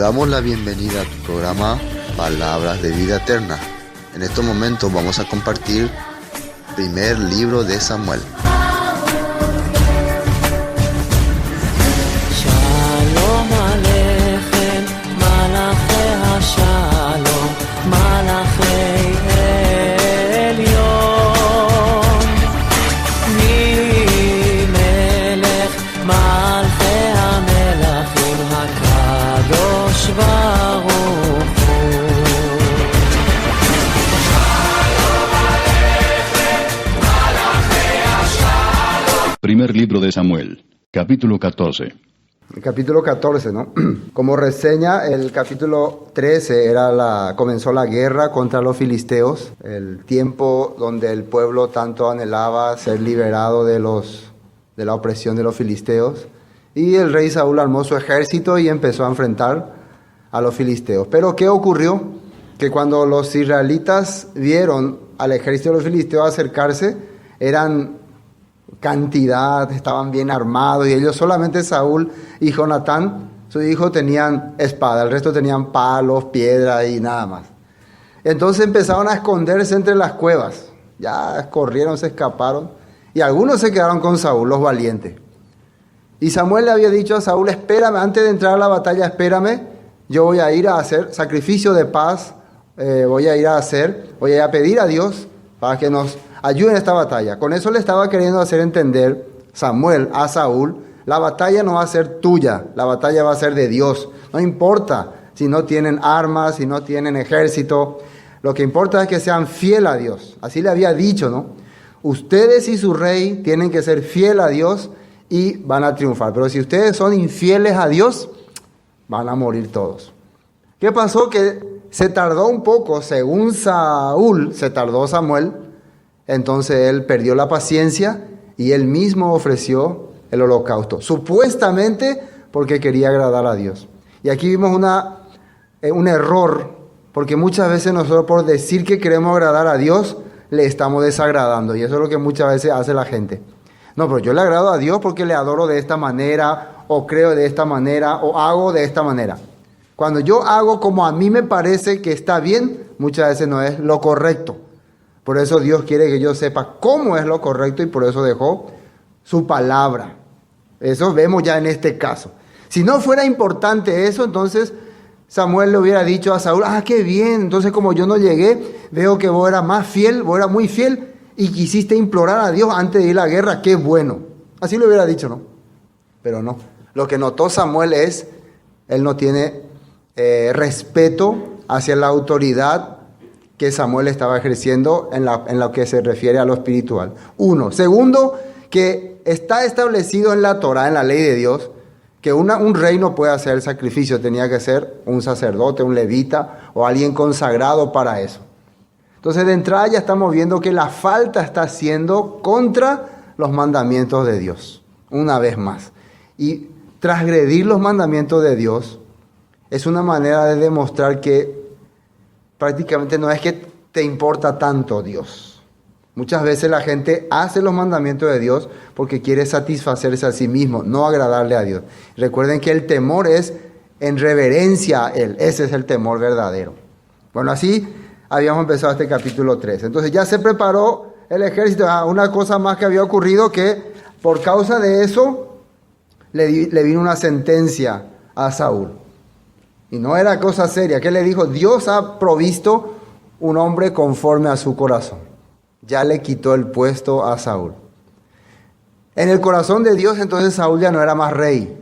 damos la bienvenida a tu programa Palabras de Vida Eterna. En estos momentos vamos a compartir primer libro de Samuel. Shalom Aleichem, Malachei HaShalom, Malachei Elyon, Melech Malchei HaMelachim, HaKadosh Baruch Hu. Primer libro de Samuel, capítulo 14. El capítulo 14, ¿no? Como reseña, el capítulo 13 comenzó la guerra contra los filisteos, el tiempo donde el pueblo tanto anhelaba ser liberado de la opresión de los filisteos. Y el rey Saúl armó su ejército y empezó a enfrentar a los filisteos. Pero ¿qué ocurrió? Que cuando los israelitas vieron al ejército de los filisteos acercarse, eran cantidad, estaban bien armados, y ellos solamente Saúl y Jonatán, su hijo, tenían espada, el resto tenían palos, piedra y nada más. Entonces empezaron a esconderse entre las cuevas, ya corrieron, se escaparon, y algunos se quedaron con Saúl, los valientes. Y Samuel le había dicho a Saúl: espérame, antes de entrar a la batalla, espérame, yo voy a ir a hacer sacrificio de paz, voy a ir a pedir a Dios para que nos ayude en esta batalla. Con eso le estaba queriendo hacer entender Samuel a Saúl: la batalla no va a ser tuya, la batalla va a ser de Dios. No importa si no tienen armas, si no tienen ejército, lo que importa es que sean fieles a Dios. Así le había dicho, ¿no? Ustedes y su rey tienen que ser fieles a Dios y van a triunfar. Pero si ustedes son infieles a Dios, van a morir todos. ¿Qué pasó? Que se tardó un poco, según Saúl, se tardó Samuel. Entonces él perdió la paciencia y él mismo ofreció el holocausto, supuestamente porque quería agradar a Dios. Y aquí vimos un error, porque muchas veces nosotros, por decir que queremos agradar a Dios, le estamos desagradando, y eso es lo que muchas veces hace la gente. No, pero yo le agrado a Dios porque le adoro de esta manera, o creo de esta manera, o hago de esta manera. Cuando yo hago como a mí me parece que está bien, muchas veces no es lo correcto. Por eso Dios quiere que yo sepa cómo es lo correcto, y por eso dejó su palabra. Eso vemos ya en este caso. Si no fuera importante eso, entonces Samuel le hubiera dicho a Saúl: qué bien, entonces como yo no llegué, veo que vos eras más fiel, vos eras muy fiel y quisiste implorar a Dios antes de ir a la guerra, qué bueno. Así lo hubiera dicho, ¿no? Pero no. Lo que notó Samuel es, él no tiene respeto hacia la autoridad que Samuel estaba ejerciendo en lo que se refiere a lo espiritual. Uno. Segundo, que está establecido en la Torah, en la ley de Dios, que un rey no puede hacer sacrificio, tenía que ser un sacerdote, un levita o alguien consagrado para eso. Entonces de entrada ya estamos viendo que la falta está siendo contra los mandamientos de Dios, una vez más. Y transgredir los mandamientos de Dios es una manera de demostrar que prácticamente no es que te importa tanto Dios. Muchas veces la gente hace los mandamientos de Dios porque quiere satisfacerse a sí mismo, no agradarle a Dios. Recuerden que el temor es en reverencia a Él. Ese es el temor verdadero. Bueno, así habíamos empezado este capítulo 3. Entonces ya se preparó el ejército. Una cosa más que había ocurrido, que por causa de eso le vino una sentencia a Saúl. Y no era cosa seria. ¿Qué le dijo? Dios ha provisto un hombre conforme a su corazón. Ya le quitó el puesto a Saúl. En el corazón de Dios, entonces Saúl ya no era más rey.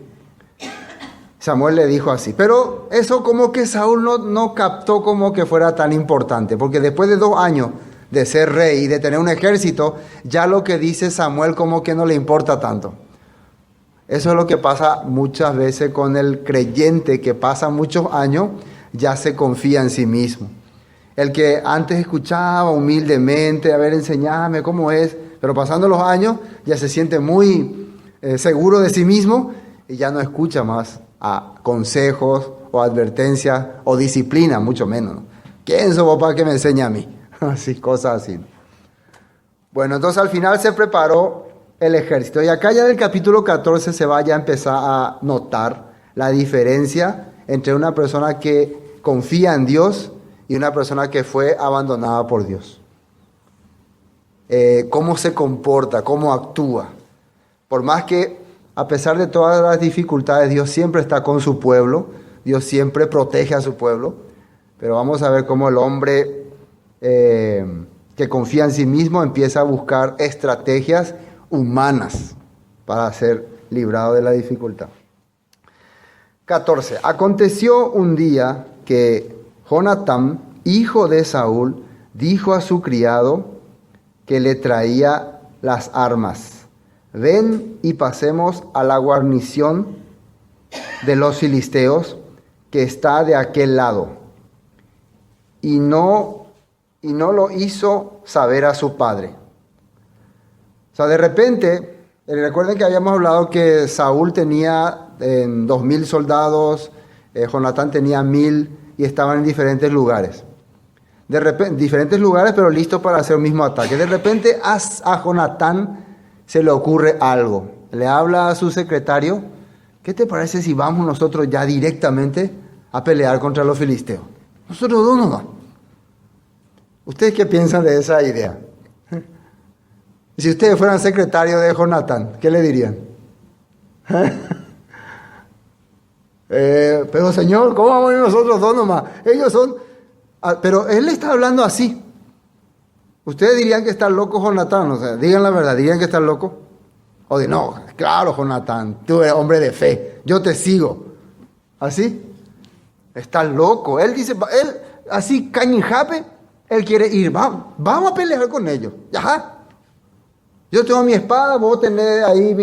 Samuel le dijo así. Pero eso como que Saúl no captó como que fuera tan importante. Porque después de 2 años de ser rey y de tener un ejército, ya lo que dice Samuel como que no le importa tanto. Eso es lo que pasa muchas veces con el creyente, que pasa muchos años, ya se confía en sí mismo. El que antes escuchaba humildemente, a ver, enseñame cómo es, pero pasando los años ya se siente muy seguro de sí mismo y ya no escucha más a consejos o advertencias o disciplina, mucho menos, ¿no? ¿Quién sos papá que me enseña a mí? Así, cosas así. Bueno, entonces al final se preparó el ejército. Y acá ya en el capítulo 14 se va a empezar a notar la diferencia entre una persona que confía en Dios y una persona que fue abandonada por Dios. Cómo se comporta, cómo actúa. Por más que, a pesar de todas las dificultades, Dios siempre está con su pueblo, Dios siempre protege a su pueblo, pero vamos a ver cómo el hombre que confía en sí mismo empieza a buscar estrategias humanas para ser librado de la dificultad. 14. Aconteció un día que Jonatán, hijo de Saúl, dijo a su criado que le traía las armas: ven y pasemos a la guarnición de los filisteos que está de aquel lado. Y no lo hizo saber a su padre. O sea, de repente, recuerden que habíamos hablado que Saúl tenía 2,000 soldados, Jonatán tenía 1,000 y estaban en diferentes lugares. De repente, diferentes lugares, pero listos para hacer el mismo ataque. De repente a Jonatán se le ocurre algo. Le habla a su secretario: ¿qué te parece si vamos nosotros ya directamente a pelear contra los filisteos? Nosotros dos nomás. ¿Ustedes qué piensan de esa idea? Si ustedes fueran secretario de Jonatán, ¿qué le dirían? Pero señor, ¿cómo vamos a ir nosotros dos nomás? Ellos son... Pero él le está hablando así. Ustedes dirían que está loco Jonatán, o sea, digan la verdad, dirían que está loco. O de no, claro Jonatán, tú eres hombre de fe, yo te sigo. ¿Así? Está loco. Él dice, él así cañijape, él quiere ir, vamos a pelear con ellos. Ajá. Yo tengo mi espada, vos tenés ahí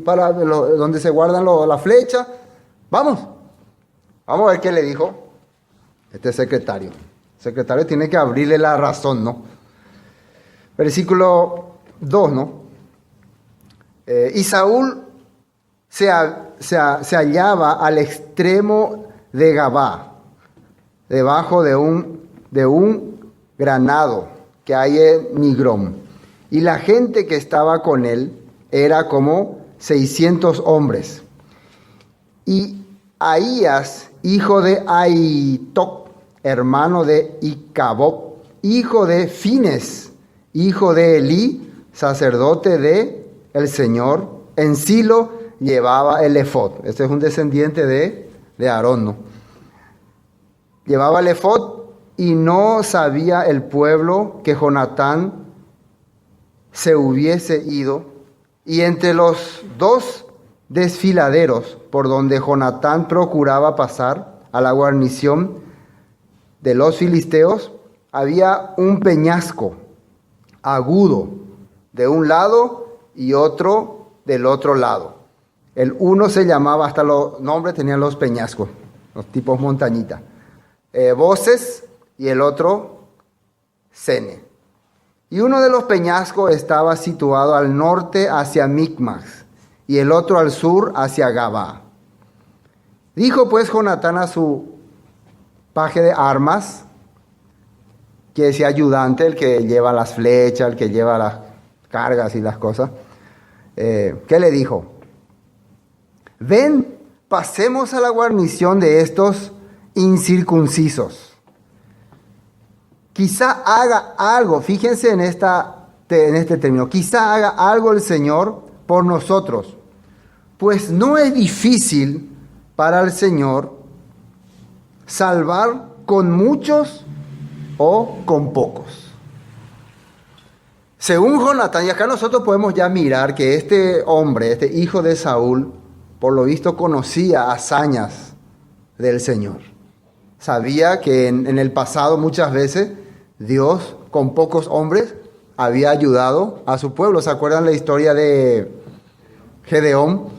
donde se guardan las flechas. Vamos a ver qué le dijo este secretario. El secretario tiene que abrirle la razón, ¿no? Versículo 2, ¿no? Y Saúl se hallaba al extremo de Gabá, debajo de un granado que hay en Migrón. Y la gente que estaba con él era como 600 hombres. Y Ahías, hijo de Ahitoc, hermano de Icabob, hijo de Fines, hijo de Elí, sacerdote de el Señor, en Silo llevaba el efod. Este es un descendiente de Aarón, ¿no? Llevaba el efod, y no sabía el pueblo que Jonatán se hubiese ido. Y entre los dos desfiladeros por donde Jonatán procuraba pasar a la guarnición de los filisteos, había un peñasco agudo de un lado y otro del otro lado. El uno se llamaba, hasta los nombres tenían los peñascos, los tipos montañitas, Voces, y el otro Sene. Y uno de los peñascos estaba situado al norte hacia Micmas, y el otro al sur hacia Gabá. Dijo pues Jonatán a su paje de armas, que es ayudante, el que lleva las flechas, el que lleva las cargas y las cosas, ¿qué le dijo? Ven, pasemos a la guarnición de estos incircuncisos. Quizá haga algo, fíjense en este término, quizá haga algo el Señor por nosotros, pues no es difícil para el Señor salvar con muchos o con pocos. Según Jonatán, y acá nosotros podemos ya mirar que este hombre, este hijo de Saúl, por lo visto conocía hazañas del Señor. Sabía que en el pasado muchas veces Dios con pocos hombres había ayudado a su pueblo. ¿Se acuerdan la historia de Gedeón?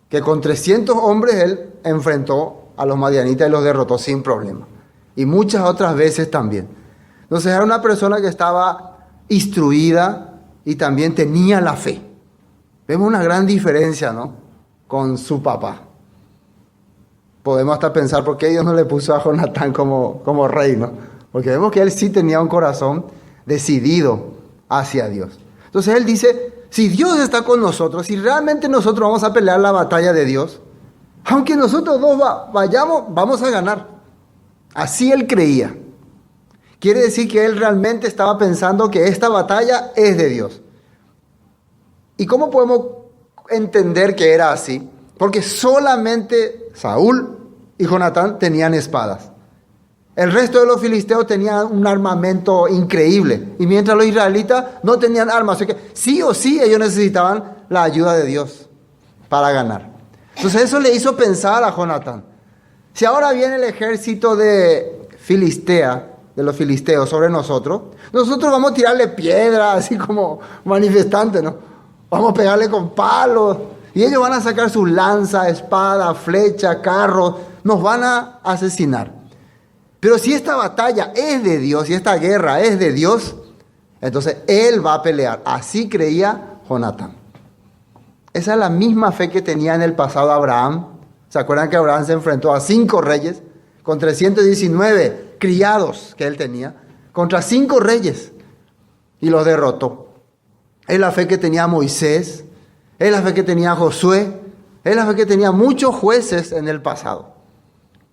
Que con 300 hombres él enfrentó a los madianitas y los derrotó sin problema. Y muchas otras veces también. Entonces era una persona que estaba instruida y también tenía la fe. Vemos una gran diferencia, ¿no?, con su papá. Podemos hasta pensar por qué Dios no le puso a Jonatán como rey, ¿no? Porque vemos que él sí tenía un corazón decidido hacia Dios. Entonces él dice, si Dios está con nosotros, si realmente nosotros vamos a pelear la batalla de Dios, aunque nosotros dos vayamos, vamos a ganar. Así él creía. Quiere decir que él realmente estaba pensando que esta batalla es de Dios. ¿Y cómo podemos entender que era así? Porque solamente Saúl y Jonatán tenían espadas. El resto de los filisteos tenían un armamento increíble. Y mientras los israelitas no tenían armas. Así que sí o sí ellos necesitaban la ayuda de Dios para ganar. Entonces eso le hizo pensar a Jonatán. Si ahora viene el ejército de los filisteos sobre nosotros vamos a tirarle piedra, así como manifestantes, ¿no? Vamos a pegarle con palos. Y ellos van a sacar sus lanzas, espadas, flechas, carros. Nos van a asesinar. Pero si esta batalla es de Dios y esta guerra es de Dios, entonces Él va a pelear. Así creía Jonatán. Esa es la misma fe que tenía en el pasado Abraham. ¿Se acuerdan que Abraham se enfrentó a 5 reyes con 319 criados que él tenía? Contra 5 reyes y los derrotó. Es la fe que tenía Moisés, es la fe que tenía Josué, es la fe que tenía muchos jueces en el pasado.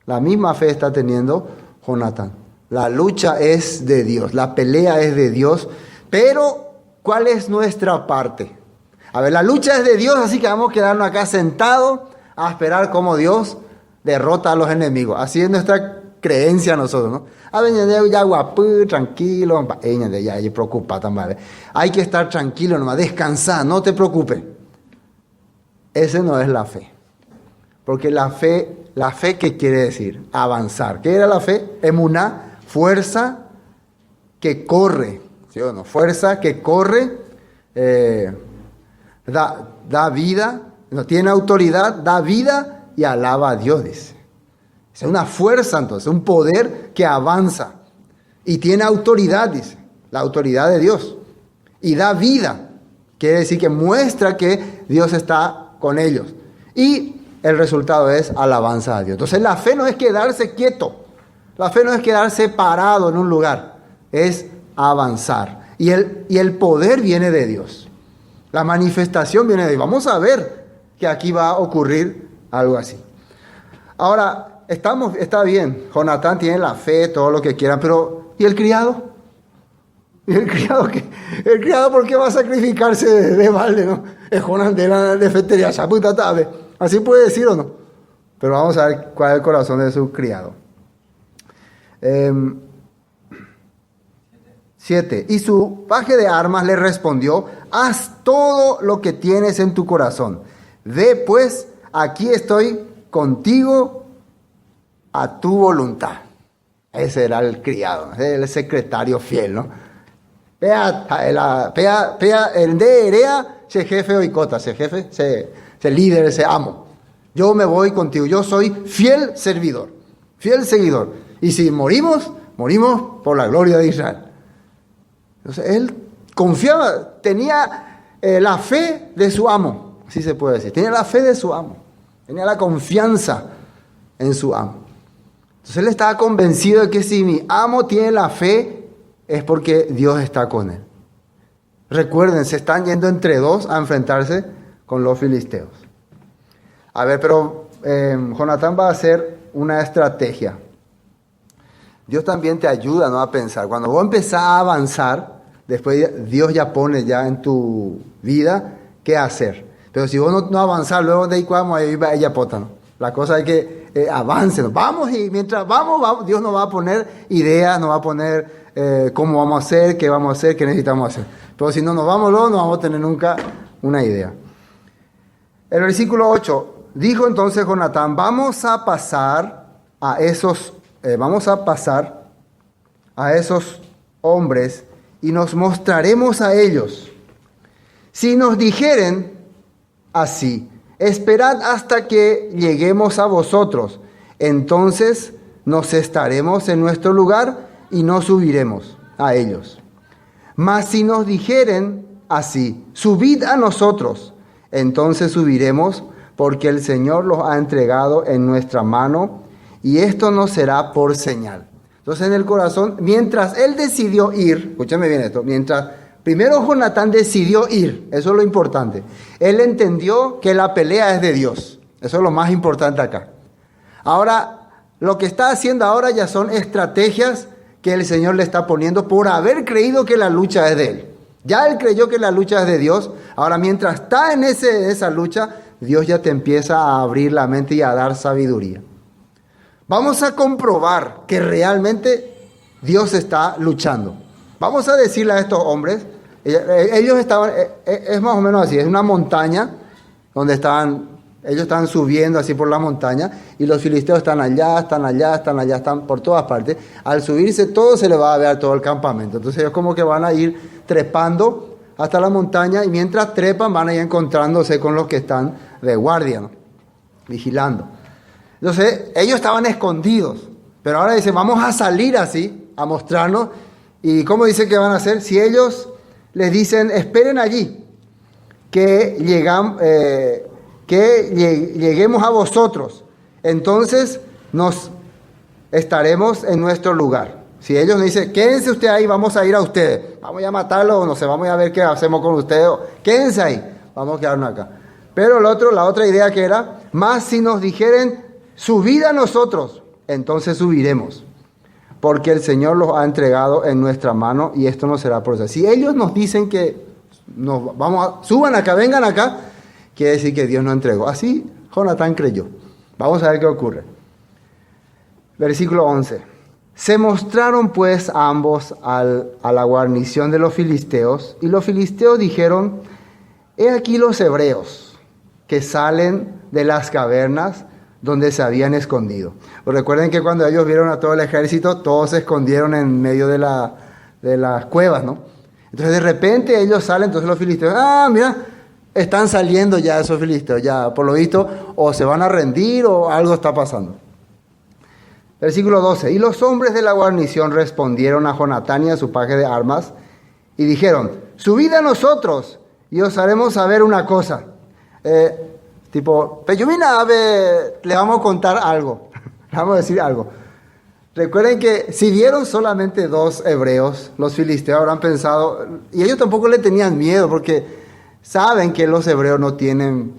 La misma fe está teniendo Jonatán. La lucha es de Dios, la pelea es de Dios, pero ¿cuál es nuestra parte? A ver, la lucha es de Dios, así que vamos a quedarnos acá sentados a esperar cómo Dios derrota a los enemigos. Así es nuestra creencia nosotros, ¿no? A ver, ya guapú, tranquilo, ya preocupa también. Hay que estar tranquilo nomás, descansar, no te preocupes. Ese no es la fe. Porque la fe, ¿qué quiere decir? Avanzar. ¿Qué era la fe? Emuná, fuerza que corre, ¿sí o no? Fuerza que corre, da vida, no tiene autoridad, da vida y alaba a Dios, dice. Es una fuerza entonces, un poder que avanza y tiene autoridad, dice, la autoridad de Dios. Y da vida, quiere decir que muestra que Dios está con ellos. Y el resultado es alabanza a Dios. Entonces la fe no es quedarse quieto, la fe no es quedarse parado en un lugar, es avanzar. Y el poder viene de Dios, la manifestación viene de Dios. Vamos a ver que aquí va a ocurrir algo así. Ahora, está bien, Jonatán tiene la fe, todo lo que quieran, pero ¿y el criado? ¿Y el criado qué? ¿El criado por qué va a sacrificarse de balde, no? Es Jonatán de la defetería, así puede decir o no. Pero vamos a ver cuál es el corazón de su criado. 7. Y su paje de armas le respondió: haz todo lo que tienes en tu corazón. Ve pues, aquí estoy contigo a tu voluntad. Ese era el criado, el secretario fiel, ¿no? El de Erea, se jefe oicota, se jefe, se líder, se amo. Yo me voy contigo, yo soy fiel servidor, fiel seguidor. Y si morimos por la gloria de Israel. Entonces él confiaba, tenía la fe de su amo, así se puede decir. Tenía la fe de su amo, tenía la confianza en su amo. Entonces él estaba convencido de que si mi amo tiene la fe, es porque Dios está con él. Recuerden, se están yendo entre dos a enfrentarse con los filisteos. A ver, pero Jonatán va a hacer una estrategia. Dios también te ayuda, ¿no?, a pensar. Cuando vos empezás a avanzar, después Dios ya pone ya en tu vida qué hacer. Pero si vos no avanzás, luego de ahí cuando ahí va ella pota, ¿no? La cosa es que avance, ¿no? Vamos, y mientras vamos, Dios nos va a poner ideas, nos va a poner cómo vamos a hacer, qué vamos a hacer, qué necesitamos hacer. Pero si no nos vamos luego, no vamos a tener nunca una idea. El versículo 8, dijo entonces Jonatán: vamos a pasar a esos hombres y nos mostraremos a ellos. Si nos dijeren así: esperad hasta que lleguemos a vosotros, entonces nos estaremos en nuestro lugar y no subiremos a ellos. Mas si nos dijeren así: subid a nosotros, entonces subiremos, porque el Señor los ha entregado en nuestra mano, y esto nos será por señal. Entonces en el corazón, mientras él decidió ir, escúchame bien esto, primero Jonatán decidió ir, eso es lo importante. Él entendió que la pelea es de Dios, Eso es lo más importante acá. Ahora, lo que está haciendo ahora ya son estrategias que el Señor le está poniendo por haber creído que la lucha es de Él. Ya Él creyó que la lucha es de Dios. Ahora, mientras está en esa lucha, Dios ya te empieza a abrir la mente y a dar sabiduría. Vamos a comprobar que realmente Dios está luchando. Vamos a decirle a estos hombres, ellos estaban, es más o menos así, es una montaña donde ellos estaban subiendo así por la montaña y los filisteos están allá, están por todas partes. Al subirse todo se les va a ver todo el campamento. Entonces ellos como que van a ir trepando hasta la montaña y mientras trepan van a ir encontrándose con los que están de guardia, ¿no? Vigilando. Entonces ellos estaban escondidos, pero ahora dicen, vamos a salir así, a mostrarnos. ¿Y cómo dice que van a hacer? Si ellos les dicen, esperen allí, que lleguemos a vosotros, entonces nos estaremos en nuestro lugar. Si ellos nos dicen, quédense ustedes ahí, vamos a ir a ustedes, vamos a matarlos, o no sé, vamos a ver qué hacemos con ustedes, quédense ahí, vamos a quedarnos acá. Pero la otra idea que era, más si nos dijeren, subid a nosotros, entonces subiremos, porque el Señor los ha entregado en nuestra mano y esto no será por eso. Si ellos nos dicen que suban acá, vengan acá, quiere decir que Dios nos entregó. Así Jonatán creyó. Vamos a ver qué ocurre. Versículo 11. Se mostraron pues ambos a la guarnición de los filisteos, y los filisteos dijeron, he aquí los hebreos que salen de las cavernas donde se habían escondido. Pues recuerden que cuando ellos vieron a todo el ejército, todos se escondieron en medio de las cuevas, ¿no? Entonces de repente ellos salen, entonces los filisteos, mira, están saliendo ya esos filisteos, ya por lo visto, o se van a rendir o algo está pasando. Versículo 12. Y los hombres de la guarnición respondieron a Jonatán y a su paje de armas y dijeron, subid a nosotros y os haremos saber una cosa. Peyumina, le vamos a contar algo, le vamos a decir algo. Recuerden que si vieron solamente 2 hebreos, los filisteos habrán pensado, y ellos tampoco le tenían miedo porque saben que los hebreos no tienen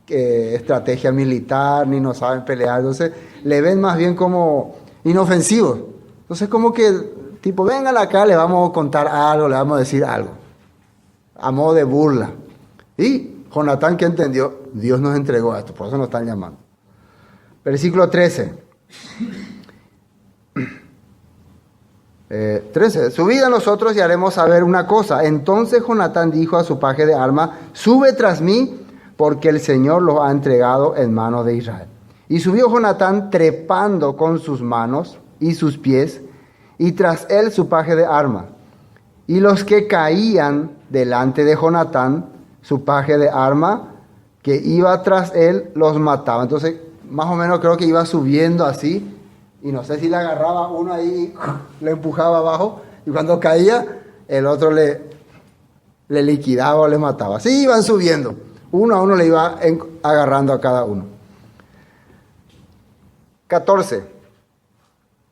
estrategia militar, ni no saben pelear, entonces le ven más bien como inofensivos. Entonces como que, vengan acá, le vamos a contar algo, le vamos a decir algo, a modo de burla. Y Jonatán, que entendió, Dios nos entregó esto, por eso nos están llamando. Versículo 13. 13. Subid a nosotros y haremos saber una cosa. Entonces Jonatán dijo a su paje de armas, sube tras mí, porque el Señor los ha entregado en manos de Israel. Y subió Jonatán trepando con sus manos y sus pies, y tras él su paje de armas. Y los que caían delante de Jonatán, su paje de arma, que iba tras él, los mataba. Entonces, más o menos creo que iba subiendo así, y no sé si le agarraba uno ahí, le empujaba abajo, y cuando caía, el otro le liquidaba o le mataba. Así iban subiendo, uno a uno le iba agarrando a cada uno. 14.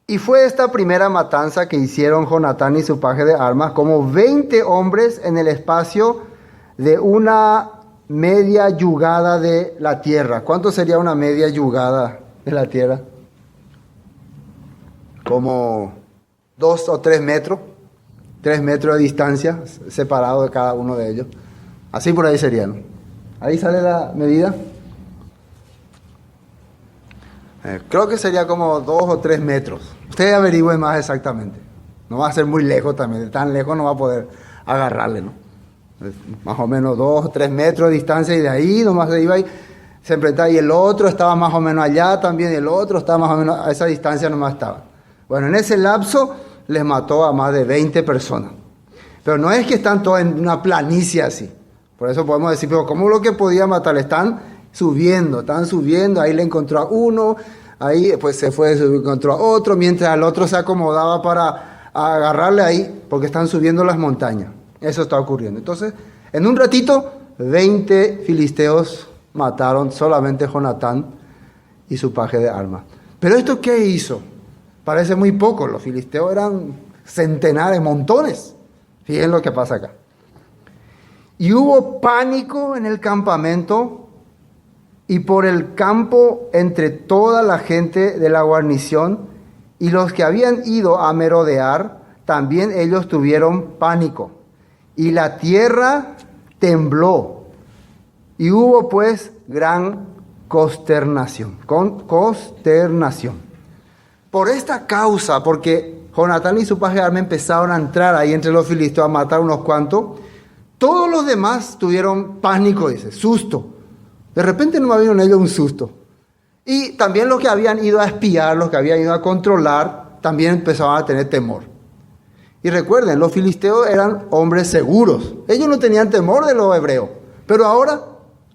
Y fue esta primera matanza que hicieron Jonatán y su paje de armas, como 20 hombres en el espacio de una media yugada de la tierra. ¿Cuánto sería una media yugada de la tierra? Como 2 o 3 metros. 3 metros de distancia, separado de cada uno de ellos. Así por ahí sería, ¿no? Ahí sale la medida. Creo que sería como 2 o 3 metros. Ustedes averigüen más exactamente. No va a ser muy lejos también. Tan lejos no va a poder agarrarle, ¿no? Más o menos 2 o 3 metros de distancia, y de ahí nomás se iba y se enfrentaba, y el otro estaba más o menos allá también, y el otro estaba más o menos a esa distancia nomás estaba. Bueno, en ese lapso les mató a más de 20 personas. Pero no es que están todos en una planicie así. Por eso podemos decir, pero ¿cómo lo que podía matar? Están subiendo, ahí le encontró a uno, ahí pues se fue, encontró a otro, mientras el otro se acomodaba para agarrarle ahí, porque están subiendo las montañas. Eso está ocurriendo. Entonces, en un ratito, 20 filisteos mataron solamente Jonatán y su paje de armas. ¿Pero esto qué hizo? Parece muy poco. Los filisteos eran centenares, montones. Fíjense lo que pasa acá. Y hubo pánico en el campamento y por el campo entre toda la gente de la guarnición y los que habían ido a merodear, también ellos tuvieron pánico. Y la tierra tembló, y hubo pues gran consternación. Consternación. Por esta causa, porque Jonatán y su paje de armas empezaron a entrar ahí entre los filisteos a matar unos cuantos, todos los demás tuvieron pánico, dice, susto. De repente no vino en ellos un susto. Y también los que habían ido a espiar, los que habían ido a controlar, también empezaban a tener temor. Y recuerden, los filisteos eran hombres seguros. Ellos no tenían temor de los hebreos. Pero ahora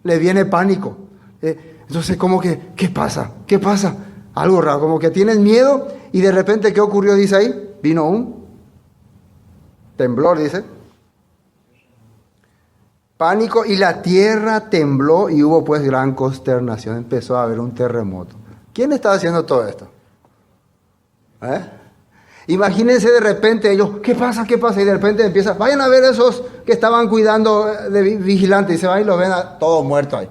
les viene pánico. Entonces, como que, ¿qué pasa? ¿Qué pasa? Algo raro, como que tienen miedo. Y de repente, ¿qué ocurrió? Dice ahí, vino un temblor, dice. Pánico, y la tierra tembló y hubo pues gran consternación. Empezó a haber un terremoto. ¿Quién está haciendo todo esto? Imagínense de repente ellos, ¿qué pasa? ¿Qué pasa? Y de repente empieza, vayan a ver esos que estaban cuidando de vigilantes, y se van y los ven a todos muertos ahí.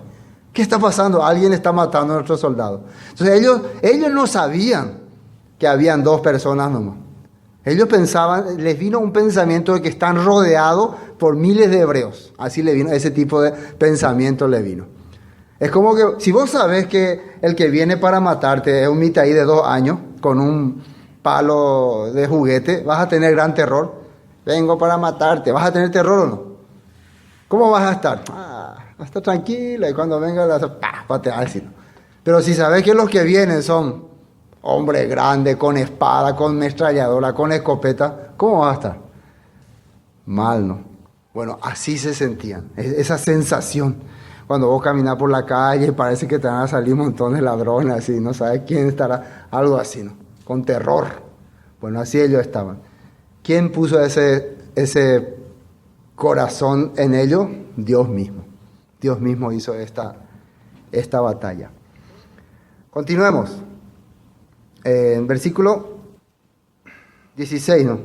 ¿Qué está pasando? Alguien está matando a nuestros soldados. Entonces ellos no sabían que habían 2 personas nomás. Ellos pensaban, les vino un pensamiento de que están rodeados por miles de hebreos. Así le vino, ese tipo de pensamiento le vino. Es como que, si vos sabés que el que viene para matarte es un mitaí de 2 años, con un palo de juguete, vas a tener gran terror. Vengo para matarte, ¿vas a tener terror o no? ¿Cómo vas a estar? Vas a estar tranquilo, y cuando venga patear así. Pero si sabés que los que vienen son hombres grandes, con espada, con metralladora, con escopeta, ¿cómo vas a estar? Mal, ¿no? Bueno, así se sentían, esa sensación. Cuando vos caminás por la calle, parece que te van a salir un montón de ladrones, así, no sabes quién estará, algo así, ¿no? Con terror. Bueno, así ellos estaban. ¿Quién puso ese corazón en ellos? Dios mismo. Dios mismo hizo esta batalla. Continuemos. En versículo 16, ¿no?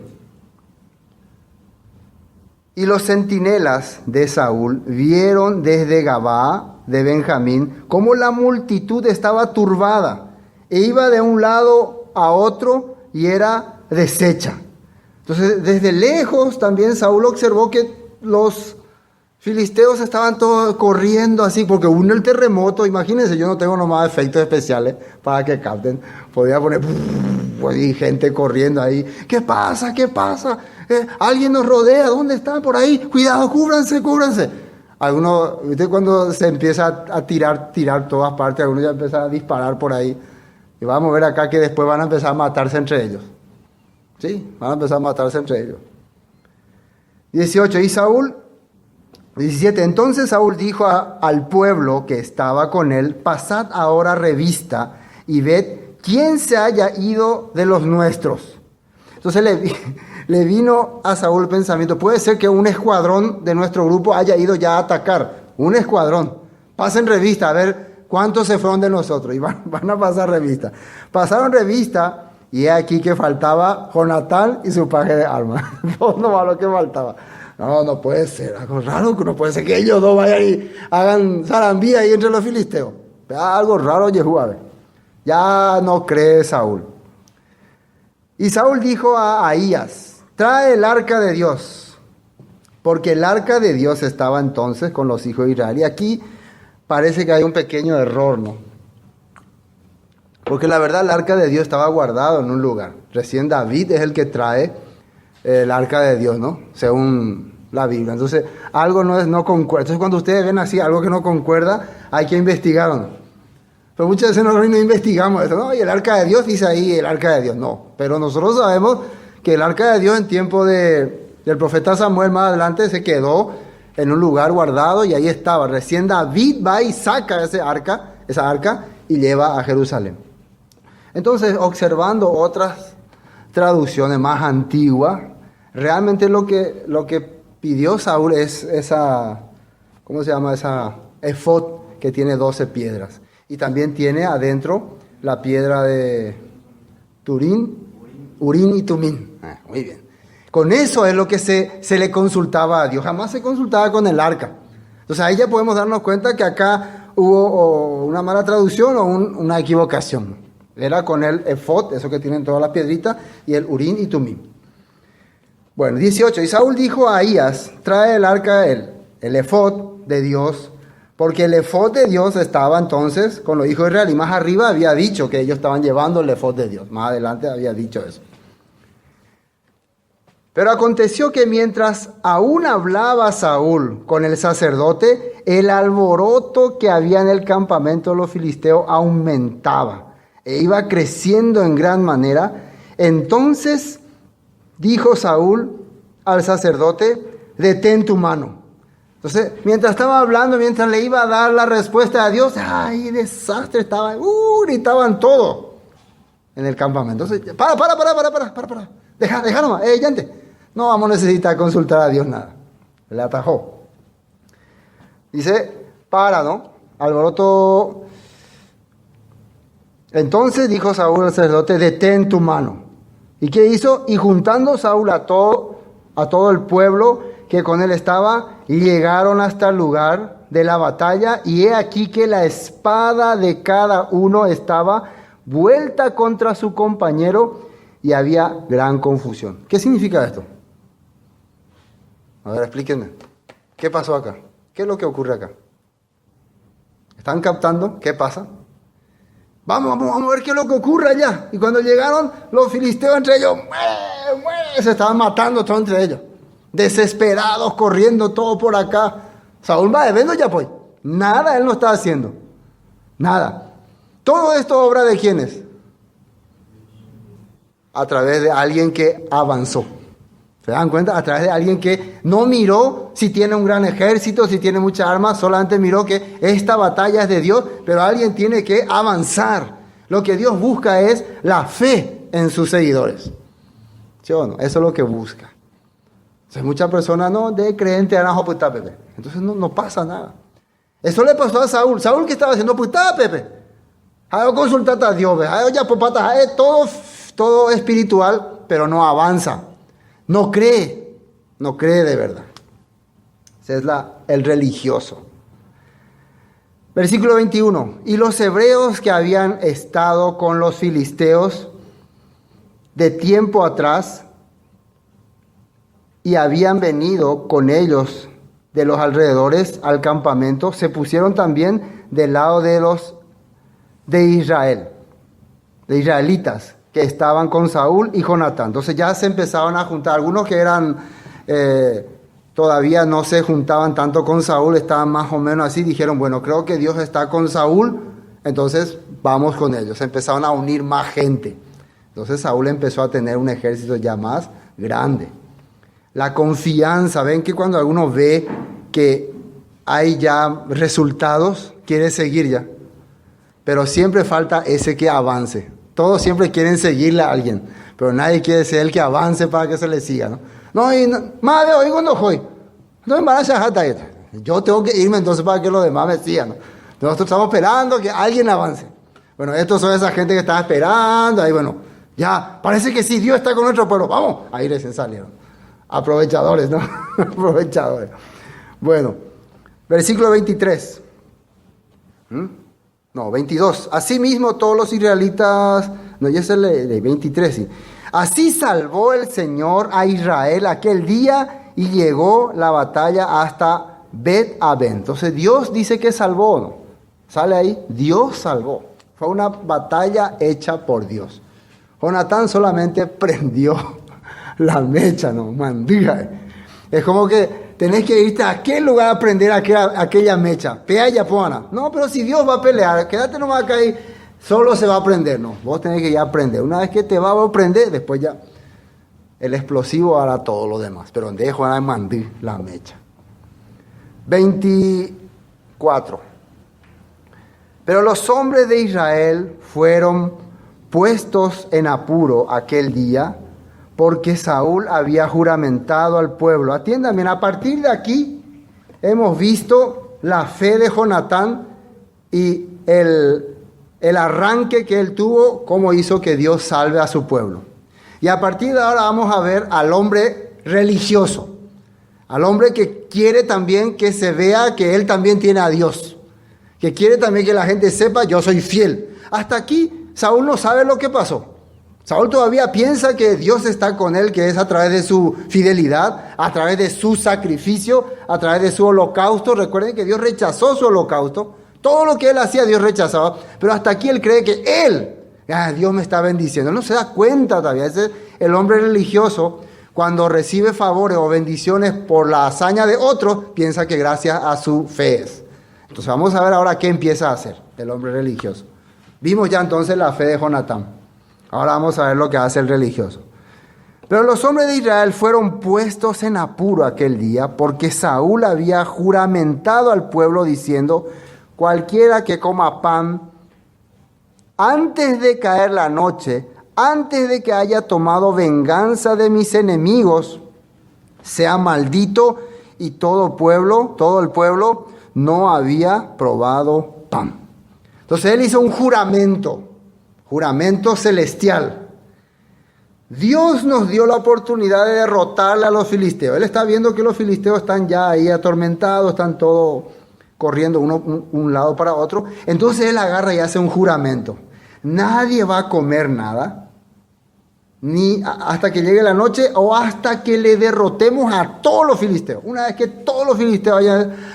Y los centinelas de Saúl vieron desde Gabaa de Benjamín cómo la multitud estaba turbada e iba de un lado a otro y era deshecha. Entonces, desde lejos también Saúl observó que los filisteos estaban todos corriendo así, porque hubo el terremoto. Imagínense, yo no tengo nomás efectos especiales para que capten. Podía poner y gente corriendo ahí. ¿Qué pasa? ¿Qué pasa? Alguien nos rodea. ¿Dónde están? Por ahí. Cuidado, cúbranse, cúbranse. Algunos, ¿viste? Cuando se empieza a tirar todas partes, algunos ya empiezan a disparar por ahí. Y vamos a ver acá que después van a empezar a matarse entre ellos. ¿Sí? Van a empezar a matarse entre ellos. 18. Y Saúl... 17. Entonces Saúl dijo al pueblo que estaba con él: pasad ahora revista y ved quién se haya ido de los nuestros. Entonces le vino a Saúl el pensamiento: puede ser que un escuadrón de nuestro grupo haya ido ya a atacar. Un escuadrón. Pasen revista a ver cuántos se fueron de nosotros. Y van a pasar revista. Pasaron revista y aquí que faltaba Jonatán y su paje de armas. No va lo que faltaba. No puede ser, algo raro, que no puede ser que ellos dos vayan y hagan zarambía ahí entre los filisteos. Algo raro, Jehú, a ver. Ya no cree Saúl. Y Saúl dijo a Ahías: trae el arca de Dios, porque el arca de Dios estaba entonces con los hijos de Israel. Y aquí parece que hay un pequeño error, ¿no? Porque la verdad el arca de Dios estaba guardado en un lugar. Recién David es el que trae el arca de Dios, ¿no? Según la Biblia. Entonces, algo no concuerda. Entonces, cuando ustedes ven así algo que no concuerda, hay que investigar, ¿no? Pero muchas veces nosotros no investigamos esto, ¿no? Y el arca de Dios dice ahí, el arca de Dios. No, pero nosotros sabemos que el arca de Dios en tiempo del profeta Samuel más adelante se quedó en un lugar guardado y ahí estaba. Recién David va y saca esa arca y lleva a Jerusalén. Entonces, observando otras traducciones más antiguas, realmente lo que pidió Saúl es esa, ¿cómo se llama? Esa efod que tiene 12 piedras. Y también tiene adentro la piedra de Urín y Tumín. Muy bien. Con eso es lo que se le consultaba a Dios. Jamás se consultaba con el arca. Entonces ahí ya podemos darnos cuenta que acá hubo una mala traducción o una equivocación. Era con el efod, eso que tienen todas las piedritas, y el urín y tumim. Bueno, 18. Y Saúl dijo a Ahías, trae el arca, el efod de Dios, porque el efod de Dios estaba entonces con los hijos de Israel, y más arriba había dicho que ellos estaban llevando el efod de Dios. Más adelante había dicho eso. Pero aconteció que mientras aún hablaba Saúl con el sacerdote, el alboroto que había en el campamento de los filisteos aumentaba e iba creciendo en gran manera. Entonces dijo Saúl al sacerdote, detén tu mano. Entonces, mientras estaba hablando, mientras le iba a dar la respuesta a Dios, ¡ay, desastre! Estaba, gritaban todo en el campamento. Entonces, para. Deja nomás, gente. No vamos a necesitar consultar a Dios nada. Le atajó. Dice, ¿no? Alboroto. Entonces dijo Saúl al sacerdote, detén tu mano. ¿Y qué hizo? Y juntando Saúl a todo el pueblo que con él estaba, llegaron hasta el lugar de la batalla, y he aquí que la espada de cada uno estaba vuelta contra su compañero, y había gran confusión. ¿Qué significa esto? A ver, explíquenme. ¿Qué pasó acá? ¿Qué es lo que ocurre acá? ¿Están captando qué pasa? Vamos a ver qué es lo que ocurre allá. Y cuando llegaron los filisteos entre ellos, se estaban matando todos entre ellos. Desesperados, corriendo todo por acá. Saúl va debiendo ya pues. Nada él no está haciendo. Nada. Todo esto obra de quiénes. A través de alguien que avanzó. ¿Se dan cuenta? A través de alguien que no miró si tiene un gran ejército, si tiene muchas armas, solamente miró que esta batalla es de Dios, pero alguien tiene que avanzar. Lo que Dios busca es la fe en sus seguidores. ¿Sí o no? Eso es lo que busca. Entonces, muchas personas no de creyente a Pepe. Entonces no pasa nada. Eso le pasó a Saúl. Saúl, ¿qué estaba haciendo? Puta Pepe. Hay que consultar a Dios, hay ya todo espiritual, pero no avanza. No cree de verdad. Ese es el religioso. Versículo 21. Y los hebreos que habían estado con los filisteos de tiempo atrás y habían venido con ellos de los alrededores al campamento, se pusieron también del lado de Israel, de israelitas, que estaban con Saúl y Jonatán. Entonces ya se empezaban a juntar. Algunos que eran todavía no se juntaban tanto con Saúl, estaban más o menos así, dijeron, bueno, creo que Dios está con Saúl, entonces vamos con ellos. Se empezaron a unir más gente. Entonces Saúl empezó a tener un ejército ya más grande. La confianza, ven que cuando alguno ve que hay ya resultados, quiere seguir ya. Pero siempre falta ese que avance. Todos siempre quieren seguirle a alguien, pero nadie quiere ser el que avance para que se le siga, ¿no? Más de hoy cuando hoy. Yo tengo que irme entonces para que los demás me sigan, ¿no? Nosotros estamos esperando que alguien avance. Bueno, estos son esa gente que está esperando, ahí bueno, ya, parece que sí, Dios está con nuestro pueblo, vamos, ahí recién salieron. Aprovechadores, ¿no? Aprovechadores. Bueno, versículo 23. 22. Asimismo todos los israelitas, ya es el 23, sí. Así salvó el Señor a Israel aquel día y llegó la batalla hasta Bet-Aven. Entonces Dios dice que salvó, ¿no? Sale ahí, Dios salvó. Fue una batalla hecha por Dios. Jonatán solamente prendió la mecha, ¿no? Mandía. Es como que tenés que irte a aquel lugar a prender aquella mecha. Pea y apona. No, pero si Dios va a pelear, quédate nomás acá y solo se va a prender. No, vos tenés que ya aprender. Una vez que te va a prender, después ya el explosivo hará todo lo demás. Pero dejo a mandir la mecha. 24. Pero los hombres de Israel fueron puestos en apuro aquel día, porque Saúl había juramentado al pueblo. Atiendan bien, a partir de aquí hemos visto la fe de Jonatán y el arranque que él tuvo, cómo hizo que Dios salve a su pueblo. Y a partir de ahora vamos a ver al hombre religioso, al hombre que quiere también que se vea que él también tiene a Dios. que quiere también que la gente sepa, yo soy fiel. Hasta aquí Saúl no sabe lo que pasó. Saúl todavía piensa que Dios está con él, que es a través de su fidelidad, a través de su sacrificio, a través de su holocausto. Recuerden que Dios rechazó su holocausto. Todo lo que él hacía, Dios rechazaba. Pero hasta aquí él cree que Dios me está bendiciendo. Él no se da cuenta todavía. Ese es el hombre religioso. Cuando recibe favores o bendiciones por la hazaña de otros, piensa que gracias a su fe es. Entonces vamos a ver ahora qué empieza a hacer el hombre religioso. Vimos ya entonces la fe de Jonatán. Ahora vamos a ver lo que hace el religioso. Pero los hombres de Israel fueron puestos en apuro aquel día porque Saúl había juramentado al pueblo diciendo: cualquiera que coma pan antes de caer la noche, antes de que haya tomado venganza de mis enemigos, sea maldito. Y todo el pueblo no había probado pan. Entonces él hizo un juramento celestial. Dios nos dio la oportunidad de derrotarle a los filisteos. Él está viendo que los filisteos están ya ahí atormentados, están todos corriendo un lado para otro. Entonces él agarra y hace un juramento. Nadie va a comer nada, ni hasta que llegue la noche o hasta que le derrotemos a todos los filisteos. Una vez que todos los filisteos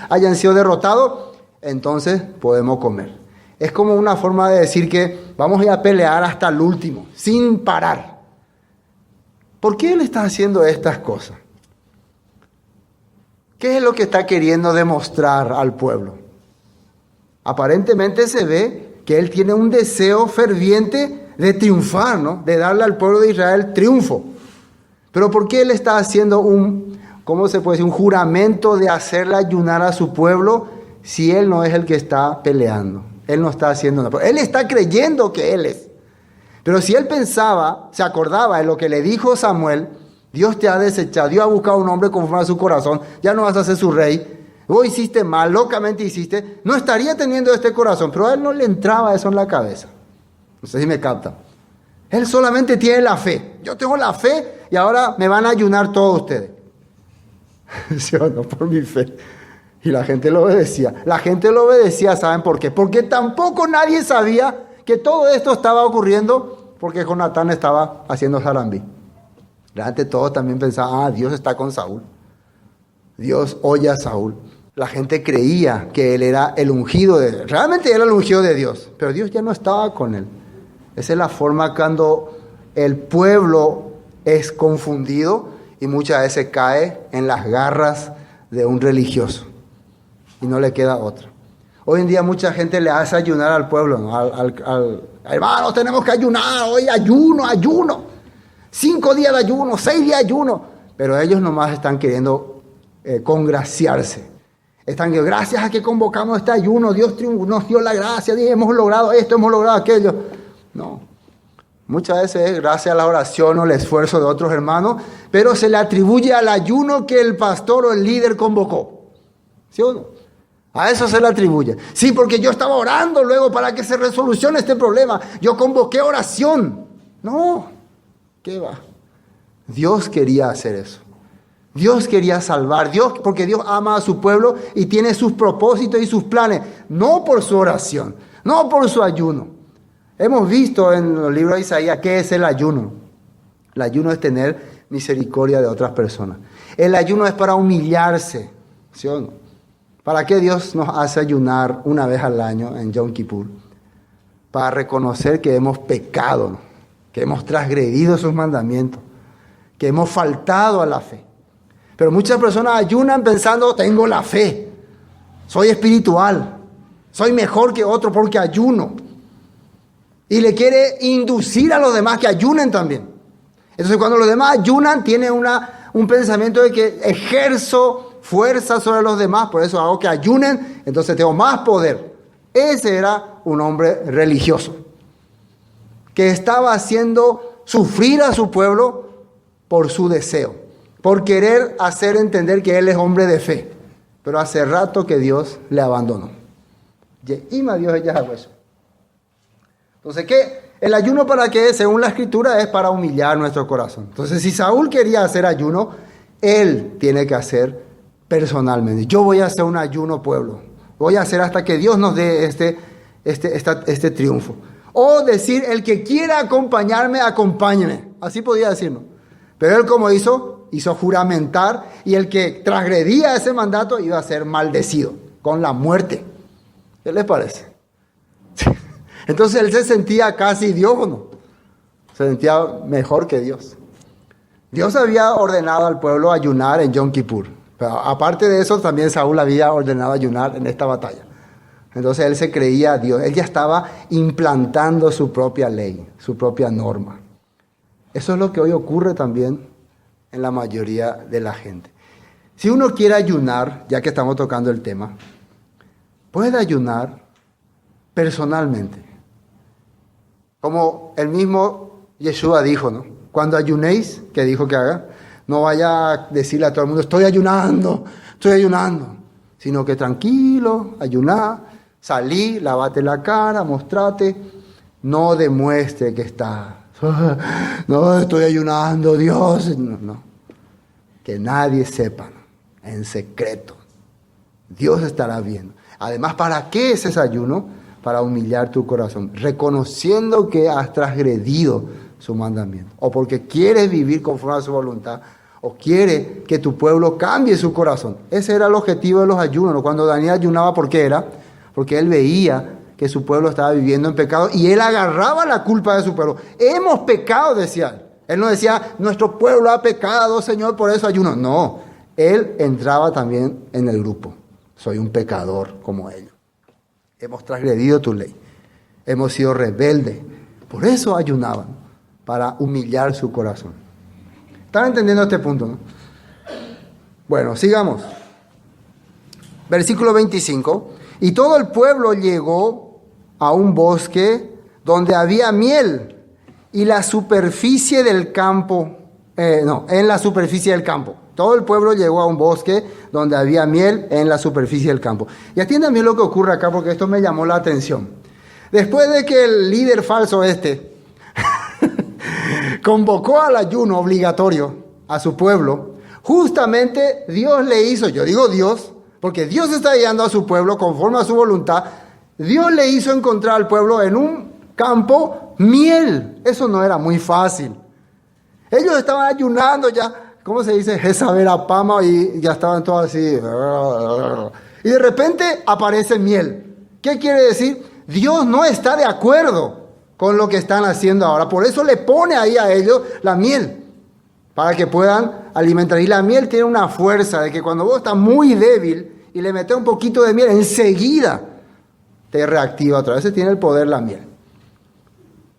hayan sido derrotados, entonces podemos comer. Es como una forma de decir que vamos a ir a pelear hasta el último, sin parar. ¿Por qué él está haciendo estas cosas? ¿Qué es lo que está queriendo demostrar al pueblo? Aparentemente se ve que él tiene un deseo ferviente de triunfar, ¿no? De darle al pueblo de Israel triunfo. Pero ¿por qué él está haciendo un juramento de hacerle ayunar a su pueblo si él no es el que está peleando? Él no está haciendo nada. Él está creyendo que él es. Pero si él se acordaba de lo que le dijo Samuel: Dios te ha desechado, Dios ha buscado un hombre conforme a su corazón, ya no vas a ser su rey, vos hiciste mal, locamente hiciste, no estaría teniendo este corazón. Pero a él no le entraba eso en la cabeza. No sé si me captan. Él solamente tiene la fe. Yo tengo la fe y ahora me van a ayunar todos ustedes. ¿Sí o no? Por mi fe. Y la gente lo obedecía. La gente lo obedecía, ¿saben por qué? Porque tampoco nadie sabía que todo esto estaba ocurriendo porque Jonatán estaba haciendo zarambí. Realmente todos también pensaban: Dios está con Saúl. Dios oye a Saúl. La gente creía que él era el ungido de Dios. Realmente era el ungido de Dios, pero Dios ya no estaba con él. Esa es la forma cuando el pueblo es confundido y muchas veces cae en las garras de un religioso. Y no le queda otra. Hoy en día mucha gente le hace ayunar al pueblo, ¿no? Hermanos, tenemos que ayunar, hoy ayuno. 5 días de ayuno, 6 días de ayuno. Pero ellos nomás están queriendo congraciarse. Están que gracias a que convocamos este ayuno, Dios nos dio la gracia, hemos logrado esto, hemos logrado aquello. No. Muchas veces es gracias a la oración o el esfuerzo de otros hermanos, pero se le atribuye al ayuno que el pastor o el líder convocó. ¿Sí o no? A eso se le atribuye. Sí, porque yo estaba orando luego para que se resolucione este problema. Yo convoqué oración. No, ¿qué va? Dios quería hacer eso. Dios quería salvar. Porque Dios ama a su pueblo y tiene sus propósitos y sus planes. No por su oración, no por su ayuno. Hemos visto en el libro de Isaías qué es el ayuno. El ayuno es tener misericordia de otras personas. El ayuno es para humillarse. ¿Sí o no? ¿Para qué Dios nos hace ayunar una vez al año en Yom Kippur? Para reconocer que hemos pecado, ¿no? Que hemos transgredido sus mandamientos, que hemos faltado a la fe. Pero muchas personas ayunan pensando: tengo la fe, soy espiritual, soy mejor que otro porque ayuno. Y le quiere inducir a los demás que ayunen también. Entonces cuando los demás ayunan, tiene un pensamiento de que ejerzo fuerza sobre los demás, por eso hago que ayunen, entonces tengo más poder. Ese era un hombre religioso que estaba haciendo sufrir a su pueblo por su deseo, por querer hacer entender que él es hombre de fe. Pero hace rato que Dios le abandonó. Entonces, ¿qué? El ayuno, ¿para qué? Según la Escritura, es para humillar nuestro corazón. Entonces, si Saúl quería hacer ayuno, él tiene que hacer personalmente. Yo voy a hacer un ayuno, pueblo. Voy a hacer hasta que Dios nos dé este triunfo. O decir, el que quiera acompañarme, acompáñeme. Así podía decirlo. Pero él, como hizo juramentar, y el que transgredía ese mandato iba a ser maldecido con la muerte. ¿Qué les parece? Entonces él se sentía casi Dios, ¿o no? Se sentía mejor que Dios. Dios había ordenado al pueblo ayunar en Yom Kippur. Pero aparte de eso, también Saúl había ordenado ayunar en esta batalla. Entonces él se creía Dios. Él ya estaba implantando su propia ley, su propia norma. Eso es lo que hoy ocurre también en la mayoría de la gente. Si uno quiere ayunar, ya que estamos tocando el tema, puede ayunar personalmente. Como el mismo Yeshua dijo, ¿no? Cuando ayunéis, que dijo que haga, no vaya a decirle a todo el mundo, estoy ayunando, sino que tranquilo, ayuná, salí, lavate la cara, mostrate, no demuestre que está, no, estoy ayunando, Dios, no, que nadie sepa, ¿no? En secreto, Dios estará viendo. Además, ¿para qué es ese ayuno? Para humillar tu corazón, reconociendo que has transgredido su mandamiento, o porque quieres vivir conforme a su voluntad, o quiere que tu pueblo cambie su corazón. Ese era el objetivo de los ayunos, ¿no? Cuando Daniel ayunaba, ¿por qué era? Porque él veía que su pueblo estaba viviendo en pecado, y él agarraba la culpa de su pueblo. Hemos pecado, decía él. Él no decía, nuestro pueblo ha pecado, Señor, por eso ayuno. No, él entraba también en el grupo. Soy un pecador como ellos. Hemos transgredido tu ley. Hemos sido rebeldes. Por eso ayunaban, para humillar su corazón. ¿Están entendiendo este punto, no? Bueno, sigamos. Versículo 25. Y todo el pueblo llegó a un bosque donde había miel, y la superficie del campo, en la superficie del campo. Todo el pueblo llegó a un bosque donde había miel en la superficie del campo. Y atiendan bien lo que ocurre acá, porque esto me llamó la atención. Después de que el líder falso convocó al ayuno obligatorio a su pueblo, justamente Dios le hizo, yo digo Dios, porque Dios está guiando a su pueblo conforme a su voluntad, Dios le hizo encontrar al pueblo en un campo miel. Eso no era muy fácil. Ellos estaban ayunando ya, ¿cómo se dice? Jezabel Pama, y ya estaban todos así. Y de repente aparece miel. ¿Qué quiere decir? Dios no está de acuerdo con lo que están haciendo ahora. Por eso le pone ahí a ellos la miel, para que puedan alimentar. Y la miel tiene una fuerza de que cuando vos estás muy débil y le metes un poquito de miel, enseguida te reactiva otra vez. Ese tiene el poder la miel.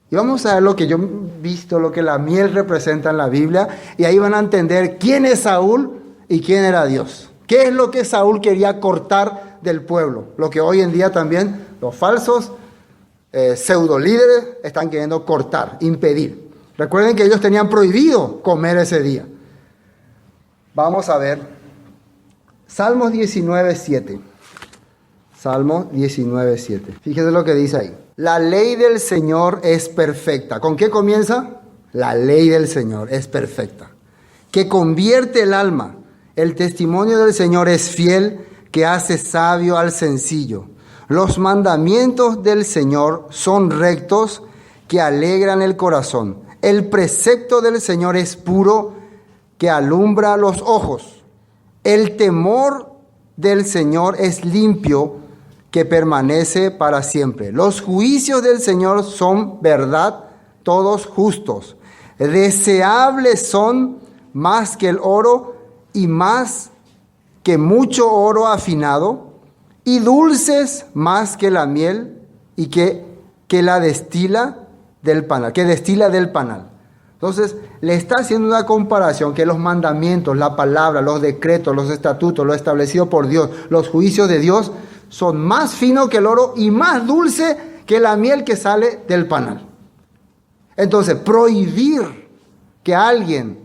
Y vamos a ver lo que yo he visto, lo que la miel representa en la Biblia, y ahí van a entender quién es Saúl y quién era Dios. ¿Qué es lo que Saúl quería cortar del pueblo? Lo que hoy en día también los falsos pseudo líderes están queriendo cortar, impedir. Recuerden que ellos tenían prohibido comer ese día. Vamos a ver Salmos 19:7. Salmo 19:7. Fíjense lo que dice ahí. La ley del Señor es perfecta. ¿Con qué comienza? La ley del Señor es perfecta, que convierte el alma. El testimonio del Señor es fiel, que hace sabio al sencillo. Los mandamientos del Señor son rectos, que alegran el corazón. El precepto del Señor es puro, que alumbra los ojos. El temor del Señor es limpio, que permanece para siempre. Los juicios del Señor son verdad, todos justos. Deseables son más que el oro, y más que mucho oro afinado, y dulces más que la miel, y que la destila del panal, que destila del panal. Entonces, le está haciendo una comparación que los mandamientos, la palabra, los decretos, los estatutos, lo establecido por Dios, los juicios de Dios, son más finos que el oro y más dulce que la miel que sale del panal. Entonces, prohibir que alguien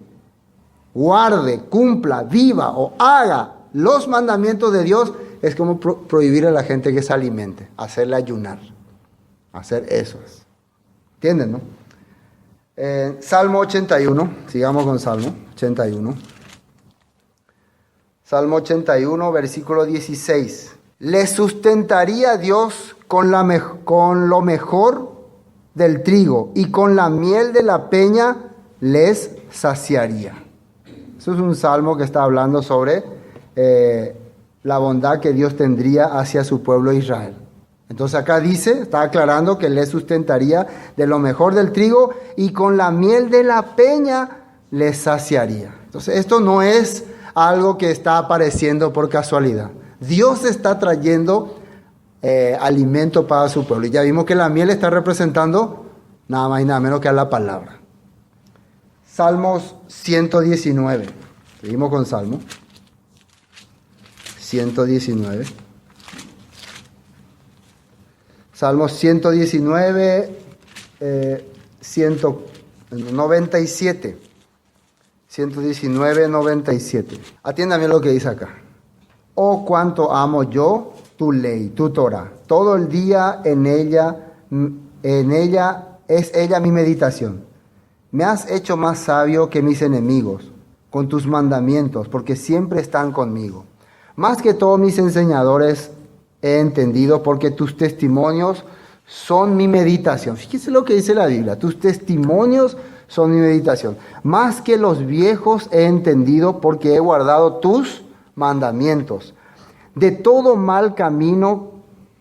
guarde, cumpla, viva o haga los mandamientos de Dios es como prohibir a la gente que se alimente, hacerle ayunar, hacer eso. ¿Entienden, no? Salmo 81, sigamos con Salmo 81. Salmo 81, versículo 16. Les sustentaría Dios con lo mejor del trigo y con la miel de la peña les saciaría. Eso es un salmo que está hablando sobre la bondad que Dios tendría hacia su pueblo Israel. Entonces acá dice, está aclarando que les sustentaría de lo mejor del trigo y con la miel de la peña les saciaría. Entonces esto no es algo que está apareciendo por casualidad. Dios está trayendo alimento para su pueblo. Y ya vimos que la miel está representando nada más y nada menos que a la palabra. Salmos 119. Seguimos con Salmo 119. Salmos 119, 197. 119, 97. Atiéndame lo que dice acá. Oh, cuánto amo yo tu ley, tu Torah. Todo el día en ella es ella mi meditación. Me has hecho más sabio que mis enemigos con tus mandamientos, porque siempre están conmigo. Más que todos mis enseñadores he entendido, porque tus testimonios son mi meditación. Fíjese lo que dice la Biblia. Tus testimonios son mi meditación. Más que los viejos he entendido, porque he guardado tus mandamientos. De todo mal camino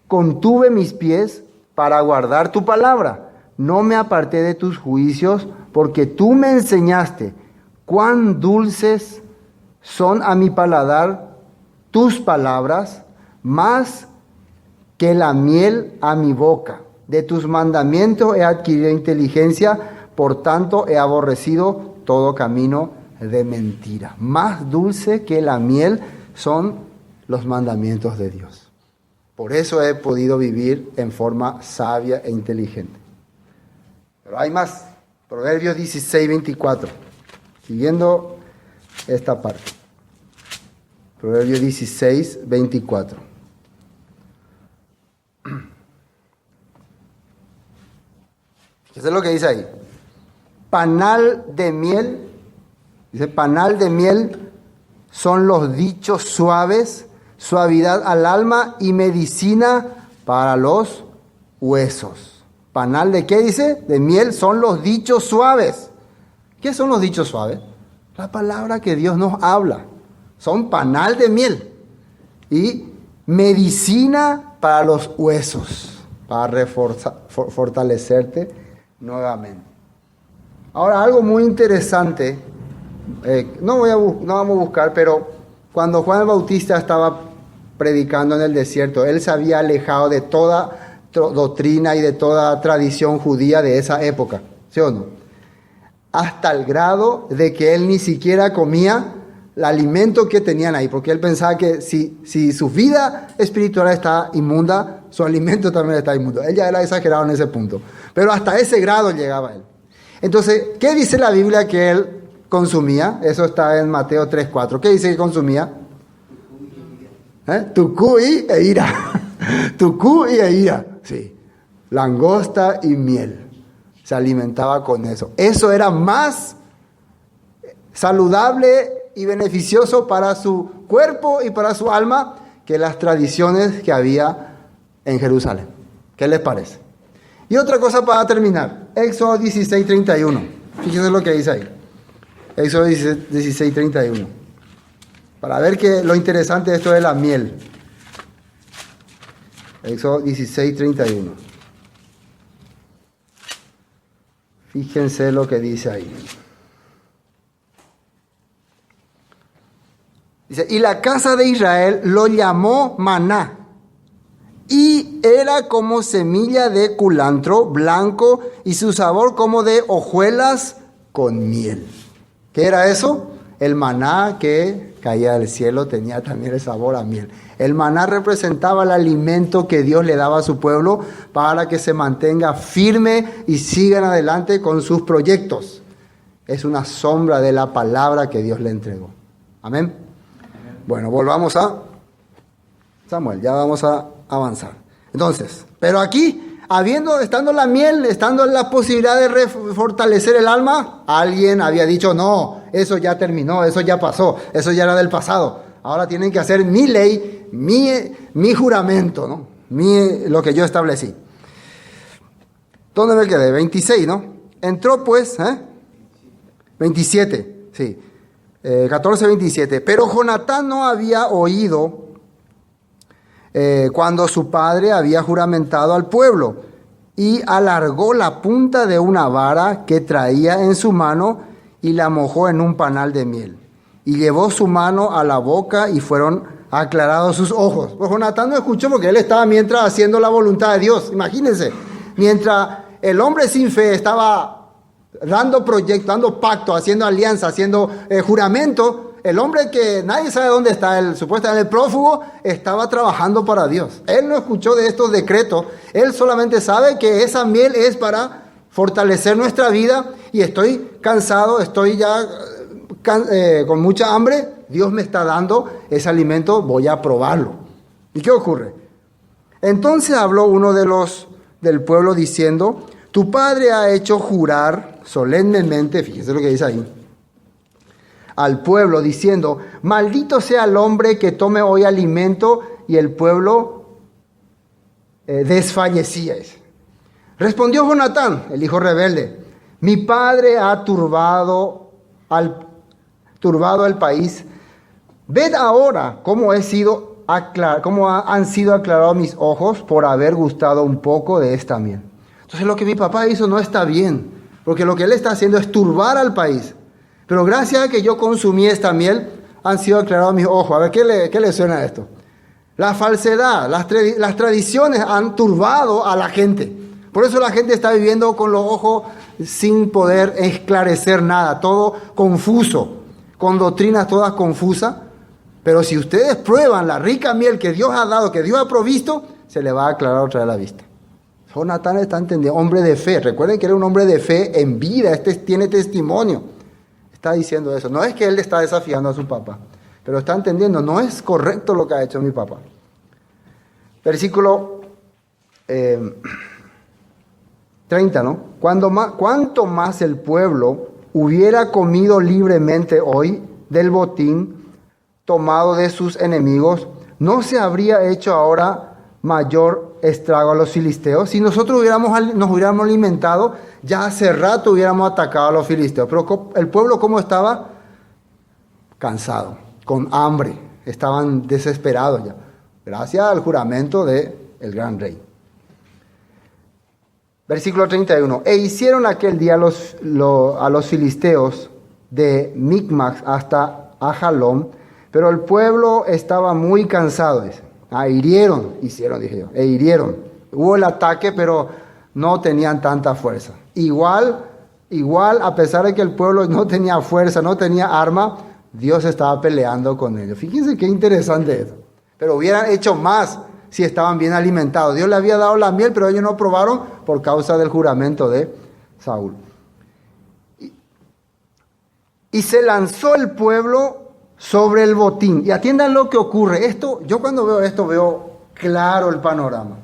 contuve mis pies para guardar tu palabra. No me aparté de tus juicios, porque tú me enseñaste. Cuán dulces son a mi paladar tus palabras, más que la miel a mi boca. De tus mandamientos he adquirido inteligencia, por tanto he aborrecido todo camino de mentira. Más dulce que la miel son los mandamientos de Dios. Por eso he podido vivir en forma sabia e inteligente. Pero hay más. Proverbios 16, 24. Siguiendo esta parte. Proverbios 16, 24. Fíjese lo que dice ahí. Panal de miel. Dice, panal de miel son los dichos suaves, suavidad al alma y medicina para los huesos. ¿Panal de qué dice? De miel son los dichos suaves. ¿Qué son los dichos suaves? La palabra que Dios nos habla. Son panal de miel. Y medicina para los huesos, para fortalecerte nuevamente. Ahora, algo muy interesante, no vamos a buscar, pero cuando Juan el Bautista estaba predicando en el desierto, él se había alejado de toda doctrina y de toda tradición judía de esa época, ¿sí o no? Hasta el grado de que él ni siquiera comía el alimento que tenían ahí, porque él pensaba que si su vida espiritual está inmunda, su alimento también está inmundo. Él ya era exagerado en ese punto, pero hasta ese grado llegaba él. Entonces, ¿qué dice la Biblia que él consumía? Eso está en Mateo 3:4. ¿Qué dice que consumía? Tucú y ira. Tucú y ira. Sí. Langosta y miel. Se alimentaba con eso. Eso era más saludable y beneficioso para su cuerpo y para su alma que las tradiciones que había en Jerusalén. ¿Qué les parece? Y otra cosa para terminar. Éxodo 16:31. Fíjense lo que dice ahí. Éxodo 16:31. Para ver que lo interesante de esto es la miel. Éxodo 16:31. Fíjense lo que dice ahí. Dice, y la casa de Israel lo llamó maná. Y era como semilla de culantro blanco y su sabor como de hojuelas con miel. ¿Qué era eso? El maná que caía del cielo tenía también el sabor a miel. El maná representaba el alimento que Dios le daba a su pueblo para que se mantenga firme y sigan adelante con sus proyectos. Es una sombra de la palabra que Dios le entregó. Amén. Bueno, volvamos a Samuel, ya vamos a avanzar. Entonces, pero aquí, estando la miel, estando en la posibilidad de fortalecer el alma, alguien había dicho, no, eso ya terminó, eso ya pasó, eso ya era del pasado. Ahora tienen que hacer mi ley, mi juramento, ¿no? Lo que yo establecí. ¿Dónde me quedé? 26, ¿no? Entró pues, 27, sí. 14, 27. Pero Jonatán no había oído cuando su padre había juramentado al pueblo, y alargó la punta de una vara que traía en su mano y la mojó en un panal de miel. Y llevó su mano a la boca y fueron aclarados sus ojos. Pues Jonatán no escuchó porque él estaba mientras haciendo la voluntad de Dios. Imagínense, mientras el hombre sin fe estaba dando proyectos, dando pacto, haciendo alianza, haciendo juramento, el hombre que nadie sabe dónde está, el supuestamente el prófugo, estaba trabajando para Dios. Él no escuchó de estos decretos, él solamente sabe que esa miel es para fortalecer nuestra vida, y estoy cansado, estoy ya con mucha hambre, Dios me está dando ese alimento, voy a probarlo. ¿Y qué ocurre? Entonces habló uno de los del pueblo diciendo: tu padre ha hecho jurar solemnemente, fíjese lo que dice ahí, al pueblo diciendo: maldito sea el hombre que tome hoy alimento. Y el pueblo desfallecía. Respondió Jonatán, el hijo rebelde: mi padre ha turbado el país. Ved ahora cómo han sido aclarados mis ojos por haber gustado un poco de esta miel. Entonces lo que mi papá hizo no está bien, porque lo que él está haciendo es turbar al país. Pero gracias a que yo consumí esta miel, han sido aclarados mis ojos. A ver, ¿qué le suena a esto? La falsedad, las tradiciones han turbado a la gente. Por eso la gente está viviendo con los ojos sin poder esclarecer nada, todo confuso, con doctrinas todas confusas. Pero si ustedes prueban la rica miel que Dios ha dado, que Dios ha provisto, se le va a aclarar otra vez la vista. Jonatán está entendiendo, hombre de fe. Recuerden que era un hombre de fe en vida, tiene testimonio. Está diciendo eso. No es que él está desafiando a su papá, pero está entendiendo, no es correcto lo que ha hecho mi papá. Versículo 30, ¿no? Cuanto más el pueblo hubiera comido libremente hoy del botín tomado de sus enemigos, ¿no se habría hecho ahora mayor estrago a los filisteos? Si nosotros nos hubiéramos alimentado, ya hace rato hubiéramos atacado a los filisteos. Pero el pueblo, ¿cómo estaba? Cansado, con hambre, estaban desesperados ya, gracias al juramento del gran rey. Versículo 31. E hicieron aquel día a los filisteos de Micmac hasta Ajalón, pero el pueblo estaba muy cansado. Hirieron. Hubo el ataque, pero no tenían tanta fuerza. Igual, a pesar de que el pueblo no tenía fuerza, no tenía arma, Dios estaba peleando con ellos. Fíjense qué interesante eso. Pero hubieran hecho más si estaban bien alimentados. Dios le había dado la miel, pero ellos no probaron por causa del juramento de Saúl. Y se lanzó el pueblo sobre el botín. Y atiendan lo que ocurre. Yo cuando veo esto veo claro el panorama.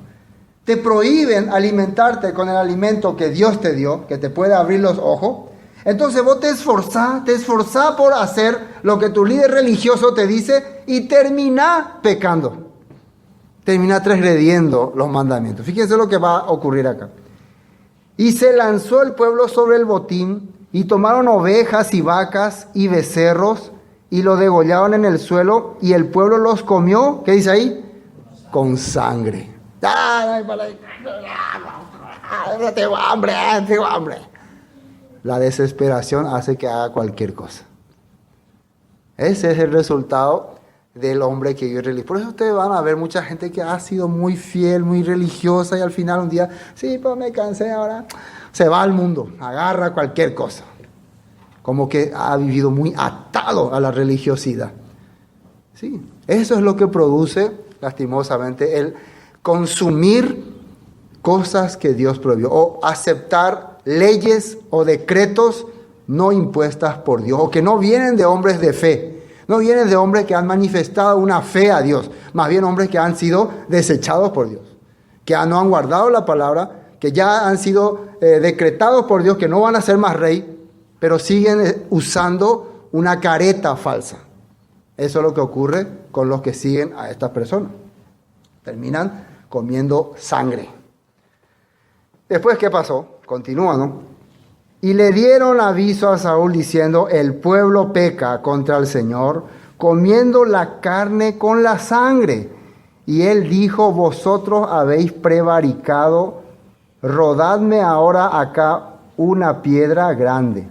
Te prohíben alimentarte con el alimento que Dios te dio, que te puede abrir los ojos. Entonces vos te esforzás por hacer lo que tu líder religioso te dice y termina pecando. Termina transgrediendo los mandamientos. Fíjense lo que va a ocurrir acá. Y se lanzó el pueblo sobre el botín y tomaron ovejas y vacas y becerros y lo degollaron en el suelo, y el pueblo los comió, ¿qué dice ahí? Con sangre. Tengo hambre. La desesperación hace que haga cualquier cosa. Ese es el resultado del hombre que vive religioso. Por eso ustedes van a ver mucha gente que ha sido muy fiel, muy religiosa, y al final un día, sí, pues me cansé ahora, se va al mundo, agarra cualquier cosa. Como que ha vivido muy atado a la religiosidad. Sí, eso es lo que produce, lastimosamente, el consumir cosas que Dios prohibió, o aceptar leyes o decretos no impuestas por Dios, o que no vienen de hombres de fe, no vienen de hombres que han manifestado una fe a Dios, más bien hombres que han sido desechados por Dios, que no han guardado la palabra, que ya han sido decretados por Dios, que no van a ser más rey, pero siguen usando una careta falsa. Eso es lo que ocurre con los que siguen a estas personas. Terminan comiendo sangre. Después, ¿qué pasó? Continúa, ¿no? Y le dieron aviso a Saúl diciendo: el pueblo peca contra el Señor, comiendo la carne con la sangre. Y él dijo: vosotros habéis prevaricado, rodadme ahora acá una piedra grande.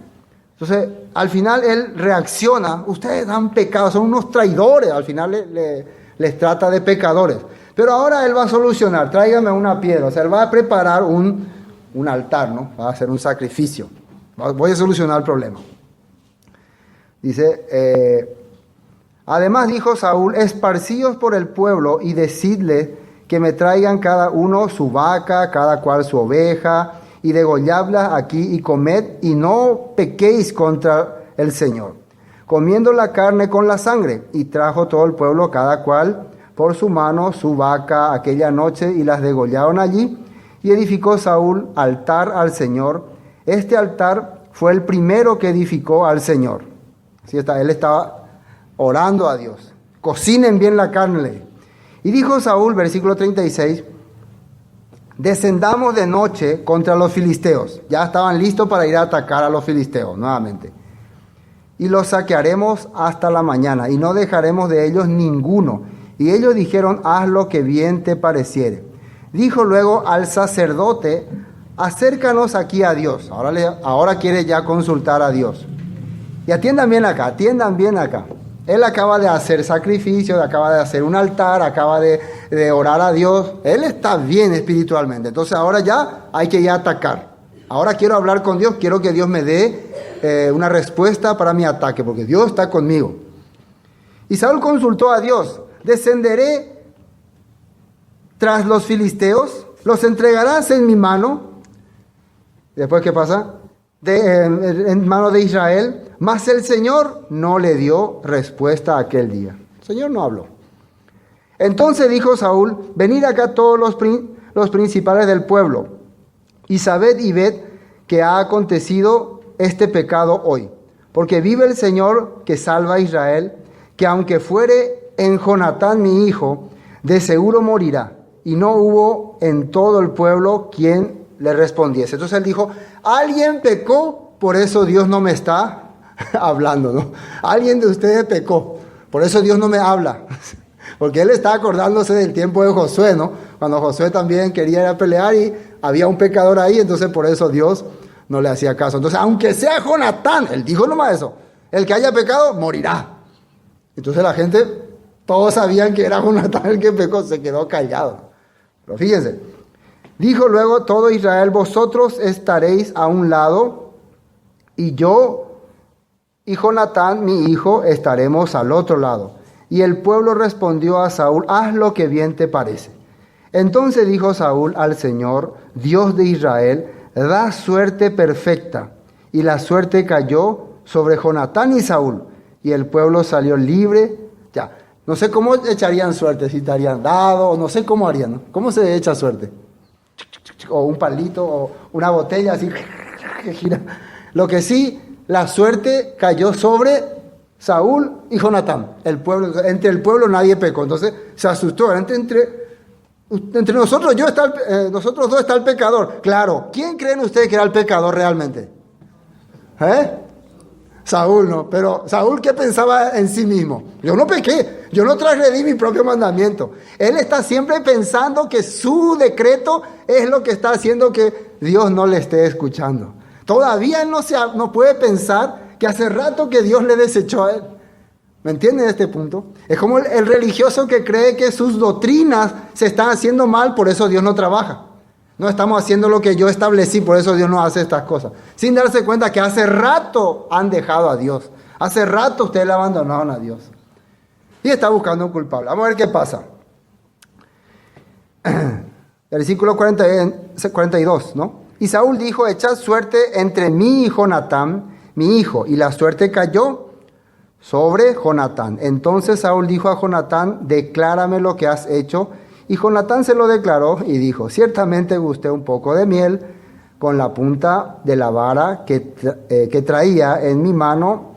Entonces, al final él reacciona: ustedes han pecado, son unos traidores. Al final les trata de pecadores. Pero ahora él va a solucionar: tráigame una piedra. O sea, él va a preparar un altar, ¿no? Va a hacer un sacrificio. Voy a solucionar el problema. Dice, además dijo Saúl: esparcíos por el pueblo y decidle que me traigan cada uno su vaca, cada cual su oveja, y degolladlas aquí y comed, y no pequéis contra el Señor, comiendo la carne con la sangre. Y trajo todo el pueblo, cada cual por su mano, su vaca aquella noche, y las degollaron allí. Y edificó Saúl altar al Señor. Este altar fue el primero que edificó al Señor. Así está, él estaba orando a Dios. Cocinen bien la carne. Y dijo Saúl, versículo 36, descendamos de noche contra los filisteos. Ya estaban listos para ir a atacar a los filisteos nuevamente. Y los saquearemos hasta la mañana, y no dejaremos de ellos ninguno. Y ellos dijeron: haz lo que bien te pareciere. Dijo luego al sacerdote: acércanos aquí a Dios. Ahora quiere ya consultar a Dios. Y atiendan bien acá. Él acaba de hacer sacrificio, acaba de hacer un altar, acaba de orar a Dios. Él está bien espiritualmente. Entonces ahora ya hay que ir a atacar. Ahora quiero hablar con Dios, quiero que Dios me dé una respuesta para mi ataque, porque Dios está conmigo. Y Saúl consultó a Dios: descenderé tras los filisteos, los entregarás en mi mano. Después, ¿qué pasa? En mano de Israel. Mas el Señor no le dio respuesta aquel día. El Señor no habló. Entonces dijo Saúl: venid acá todos los principales del pueblo, y sabed y ved que ha acontecido este pecado hoy. Porque vive el Señor que salva a Israel, que aunque fuere en Jonatán mi hijo, de seguro morirá. Y no hubo en todo el pueblo quien le respondiese. Entonces él dijo: alguien pecó, por eso Dios no me está hablando, ¿no? Alguien de ustedes pecó, por eso Dios no me habla. Porque él está acordándose del tiempo de Josué, ¿no? Cuando Josué también quería ir a pelear y había un pecador ahí, entonces por eso Dios no le hacía caso. Entonces, aunque sea Jonatán, él dijo nomás eso: el que haya pecado morirá. Entonces la gente, todos sabían que era Jonatán el que pecó, se quedó callado. Pero fíjense, dijo luego todo Israel: vosotros estaréis a un lado, y yo y Jonatán mi hijo estaremos al otro lado. Y el pueblo respondió a Saúl: haz lo que bien te parece. Entonces dijo Saúl al Señor, Dios de Israel: da suerte perfecta. Y la suerte cayó sobre Jonatán y Saúl, y el pueblo salió libre. Ya, no sé cómo echarían suerte, si te harían dado, o no sé cómo harían, ¿no? ¿Cómo se echa suerte? O un palito, o una botella así que gira. Lo que sí, la suerte cayó sobre Saúl y Jonatán. Entre el pueblo nadie pecó. Entonces se asustó. Entre nosotros nosotros dos está el pecador. Claro, ¿quién creen ustedes que era el pecador realmente? Saúl, no. Pero Saúl, ¿qué pensaba en sí mismo? Yo no pequé, yo no transgredí mi propio mandamiento. Él está siempre pensando que su decreto es lo que está haciendo que Dios no le esté escuchando. Todavía no puede pensar que hace rato que Dios le desechó a él. ¿Me entienden este punto? Es como el religioso que cree que sus doctrinas se están haciendo mal, por eso Dios no trabaja. No estamos haciendo lo que yo establecí, por eso Dios no hace estas cosas. Sin darse cuenta que hace rato han dejado a Dios. Hace rato ustedes le abandonaron a Dios. Y está buscando un culpable. Vamos a ver qué pasa. Versículo 42, ¿no? Y Saúl dijo: echad suerte entre mí y Jonatán, mi hijo. Y la suerte cayó sobre Jonatán. Entonces Saúl dijo a Jonatán: declárame lo que has hecho. Y Jonatán se lo declaró y dijo: ciertamente gusté un poco de miel con la punta de la vara que traía en mi mano,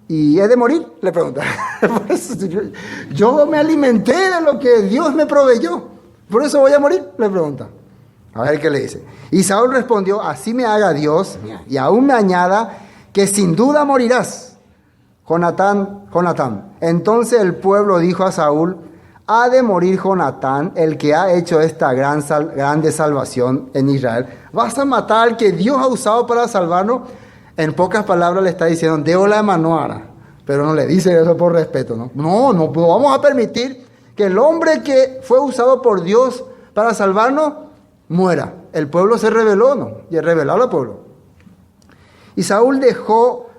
¿Y he de morir? Le pregunta. Por eso yo me alimenté de lo que Dios me proveyó. ¿Por eso voy a morir? Le pregunta. A ver qué le dice. Y Saúl respondió, así me haga Dios, y aún me añada, que sin duda morirás. Jonatán. Entonces el pueblo dijo a Saúl, ha de morir Jonatán, el que ha hecho esta grande salvación en Israel. ¿Vas a matar al que Dios ha usado para salvarnos? En pocas palabras le está diciendo, deo la manuara. Pero no le dice eso por respeto, ¿no? No vamos a permitir que el hombre que fue usado por Dios para salvarnos muera. El pueblo se rebeló, ¿no? Y rebeló al pueblo. Y Saúl dejó...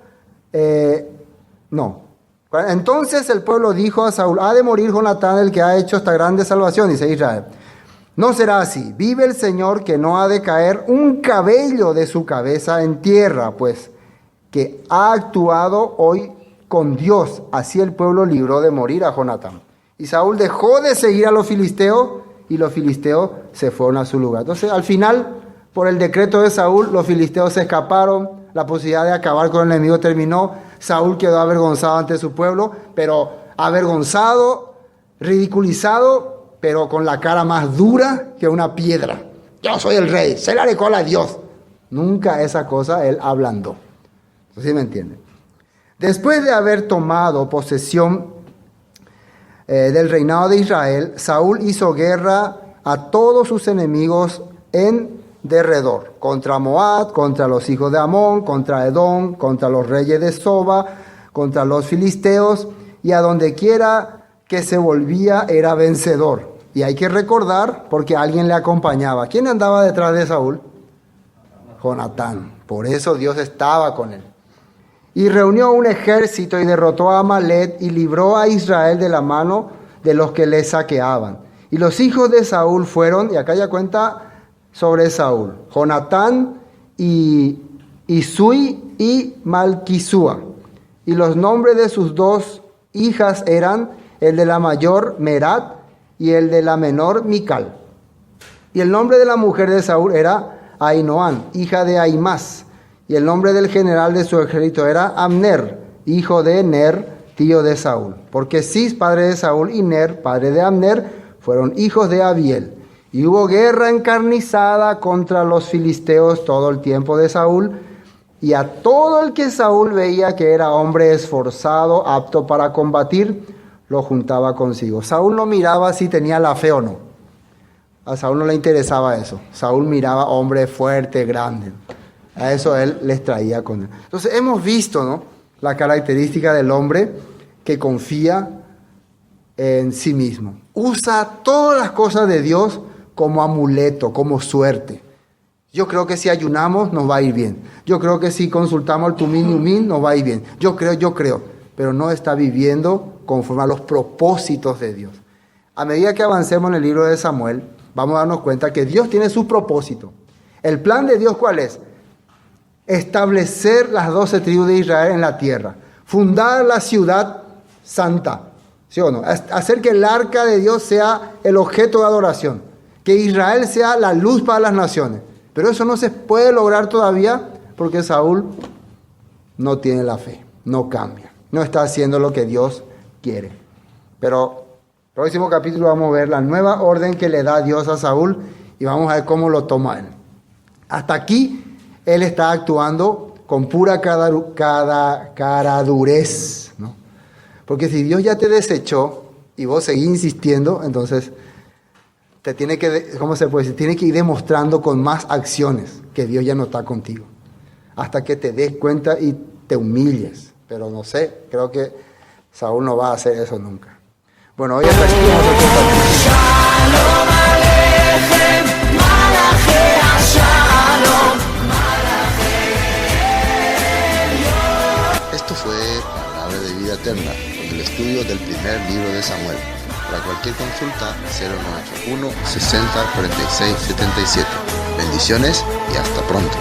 Entonces el pueblo dijo a Saúl, ha de morir Jonatán, el que ha hecho esta grande salvación, dice Israel. No será así. Vive el Señor, que no ha de caer un cabello de su cabeza en tierra, pues que ha actuado hoy con Dios. Así el pueblo libró de morir a Jonatán. Y Saúl dejó de seguir a los filisteos, y los filisteos se fueron a su lugar. Entonces, al final, por el decreto de Saúl, los filisteos se escaparon, la posibilidad de acabar con el enemigo terminó. Saúl quedó avergonzado ante su pueblo, pero avergonzado, ridiculizado, pero con la cara más dura que una piedra. Yo soy el rey, se le haré cola a Dios. Nunca esa cosa él ablandó. ¿Sí me entienden? Después de haber tomado posesión del reinado de Israel, Saúl hizo guerra a todos sus enemigos en derredor, contra Moab, contra los hijos de Amón, contra Edom, contra los reyes de Soba, contra los filisteos, y a donde quiera que se volvía era vencedor. Y hay que recordar, porque alguien le acompañaba. ¿Quién andaba detrás de Saúl? Jonatán. Por eso Dios estaba con él. Y reunió un ejército y derrotó a Amalek y libró a Israel de la mano de los que le saqueaban. Y los hijos de Saúl fueron, y acá ya cuenta sobre Saúl, Jonatán y Isui y Malquisúa. Y los nombres de sus dos hijas eran el de la mayor Merat y el de la menor Mical. Y el nombre de la mujer de Saúl era Ahinoam, hija de Ahimás. Y el nombre del general de su ejército era Abner, hijo de Ner, tío de Saúl. Porque Cis, padre de Saúl, y Ner, padre de Abner, fueron hijos de Abiel. Y hubo guerra encarnizada contra los filisteos todo el tiempo de Saúl. Y a todo el que Saúl veía que era hombre esforzado, apto para combatir, lo juntaba consigo. Saúl no miraba si tenía la fe o no. A Saúl no le interesaba eso. Saúl miraba hombre fuerte, grande. A eso él les traía con él. Entonces hemos visto, ¿no?, la característica del hombre que confía en sí mismo. Usa todas las cosas de Dios como amuleto, como suerte. Yo creo que si ayunamos nos va a ir bien. Yo creo que si consultamos el Tumín y Umín nos va a ir bien. Yo creo. Pero no está viviendo conforme a los propósitos de Dios. A medida que avancemos en el libro de Samuel, vamos a darnos cuenta que Dios tiene su propósito. El plan de Dios, ¿cuál es? Establecer las 12 tribus de Israel en la tierra. Fundar la ciudad santa. ¿Sí o no? Hacer que el arca de Dios sea el objeto de adoración. Que Israel sea la luz para las naciones. Pero eso no se puede lograr todavía porque Saúl no tiene la fe, no cambia, no está haciendo lo que Dios quiere. Pero próximo capítulo vamos a ver la nueva orden que le da Dios a Saúl y vamos a ver cómo lo toma él. Hasta aquí él está actuando con pura caradurez, ¿no? Porque si Dios ya te desechó y vos seguís insistiendo, entonces te tiene que, ¿cómo se puede decir? Tiene que ir demostrando con más acciones que Dios ya no está contigo. Hasta que te des cuenta y te humilles. Pero no sé, creo que Saúl no va a hacer eso nunca. Bueno, hoy hasta aquí vamos a Esto fue Palabra de Vida Eterna, con el estudio del primer libro de Samuel. Para cualquier consulta, 091 60 46 77. Bendiciones y hasta pronto.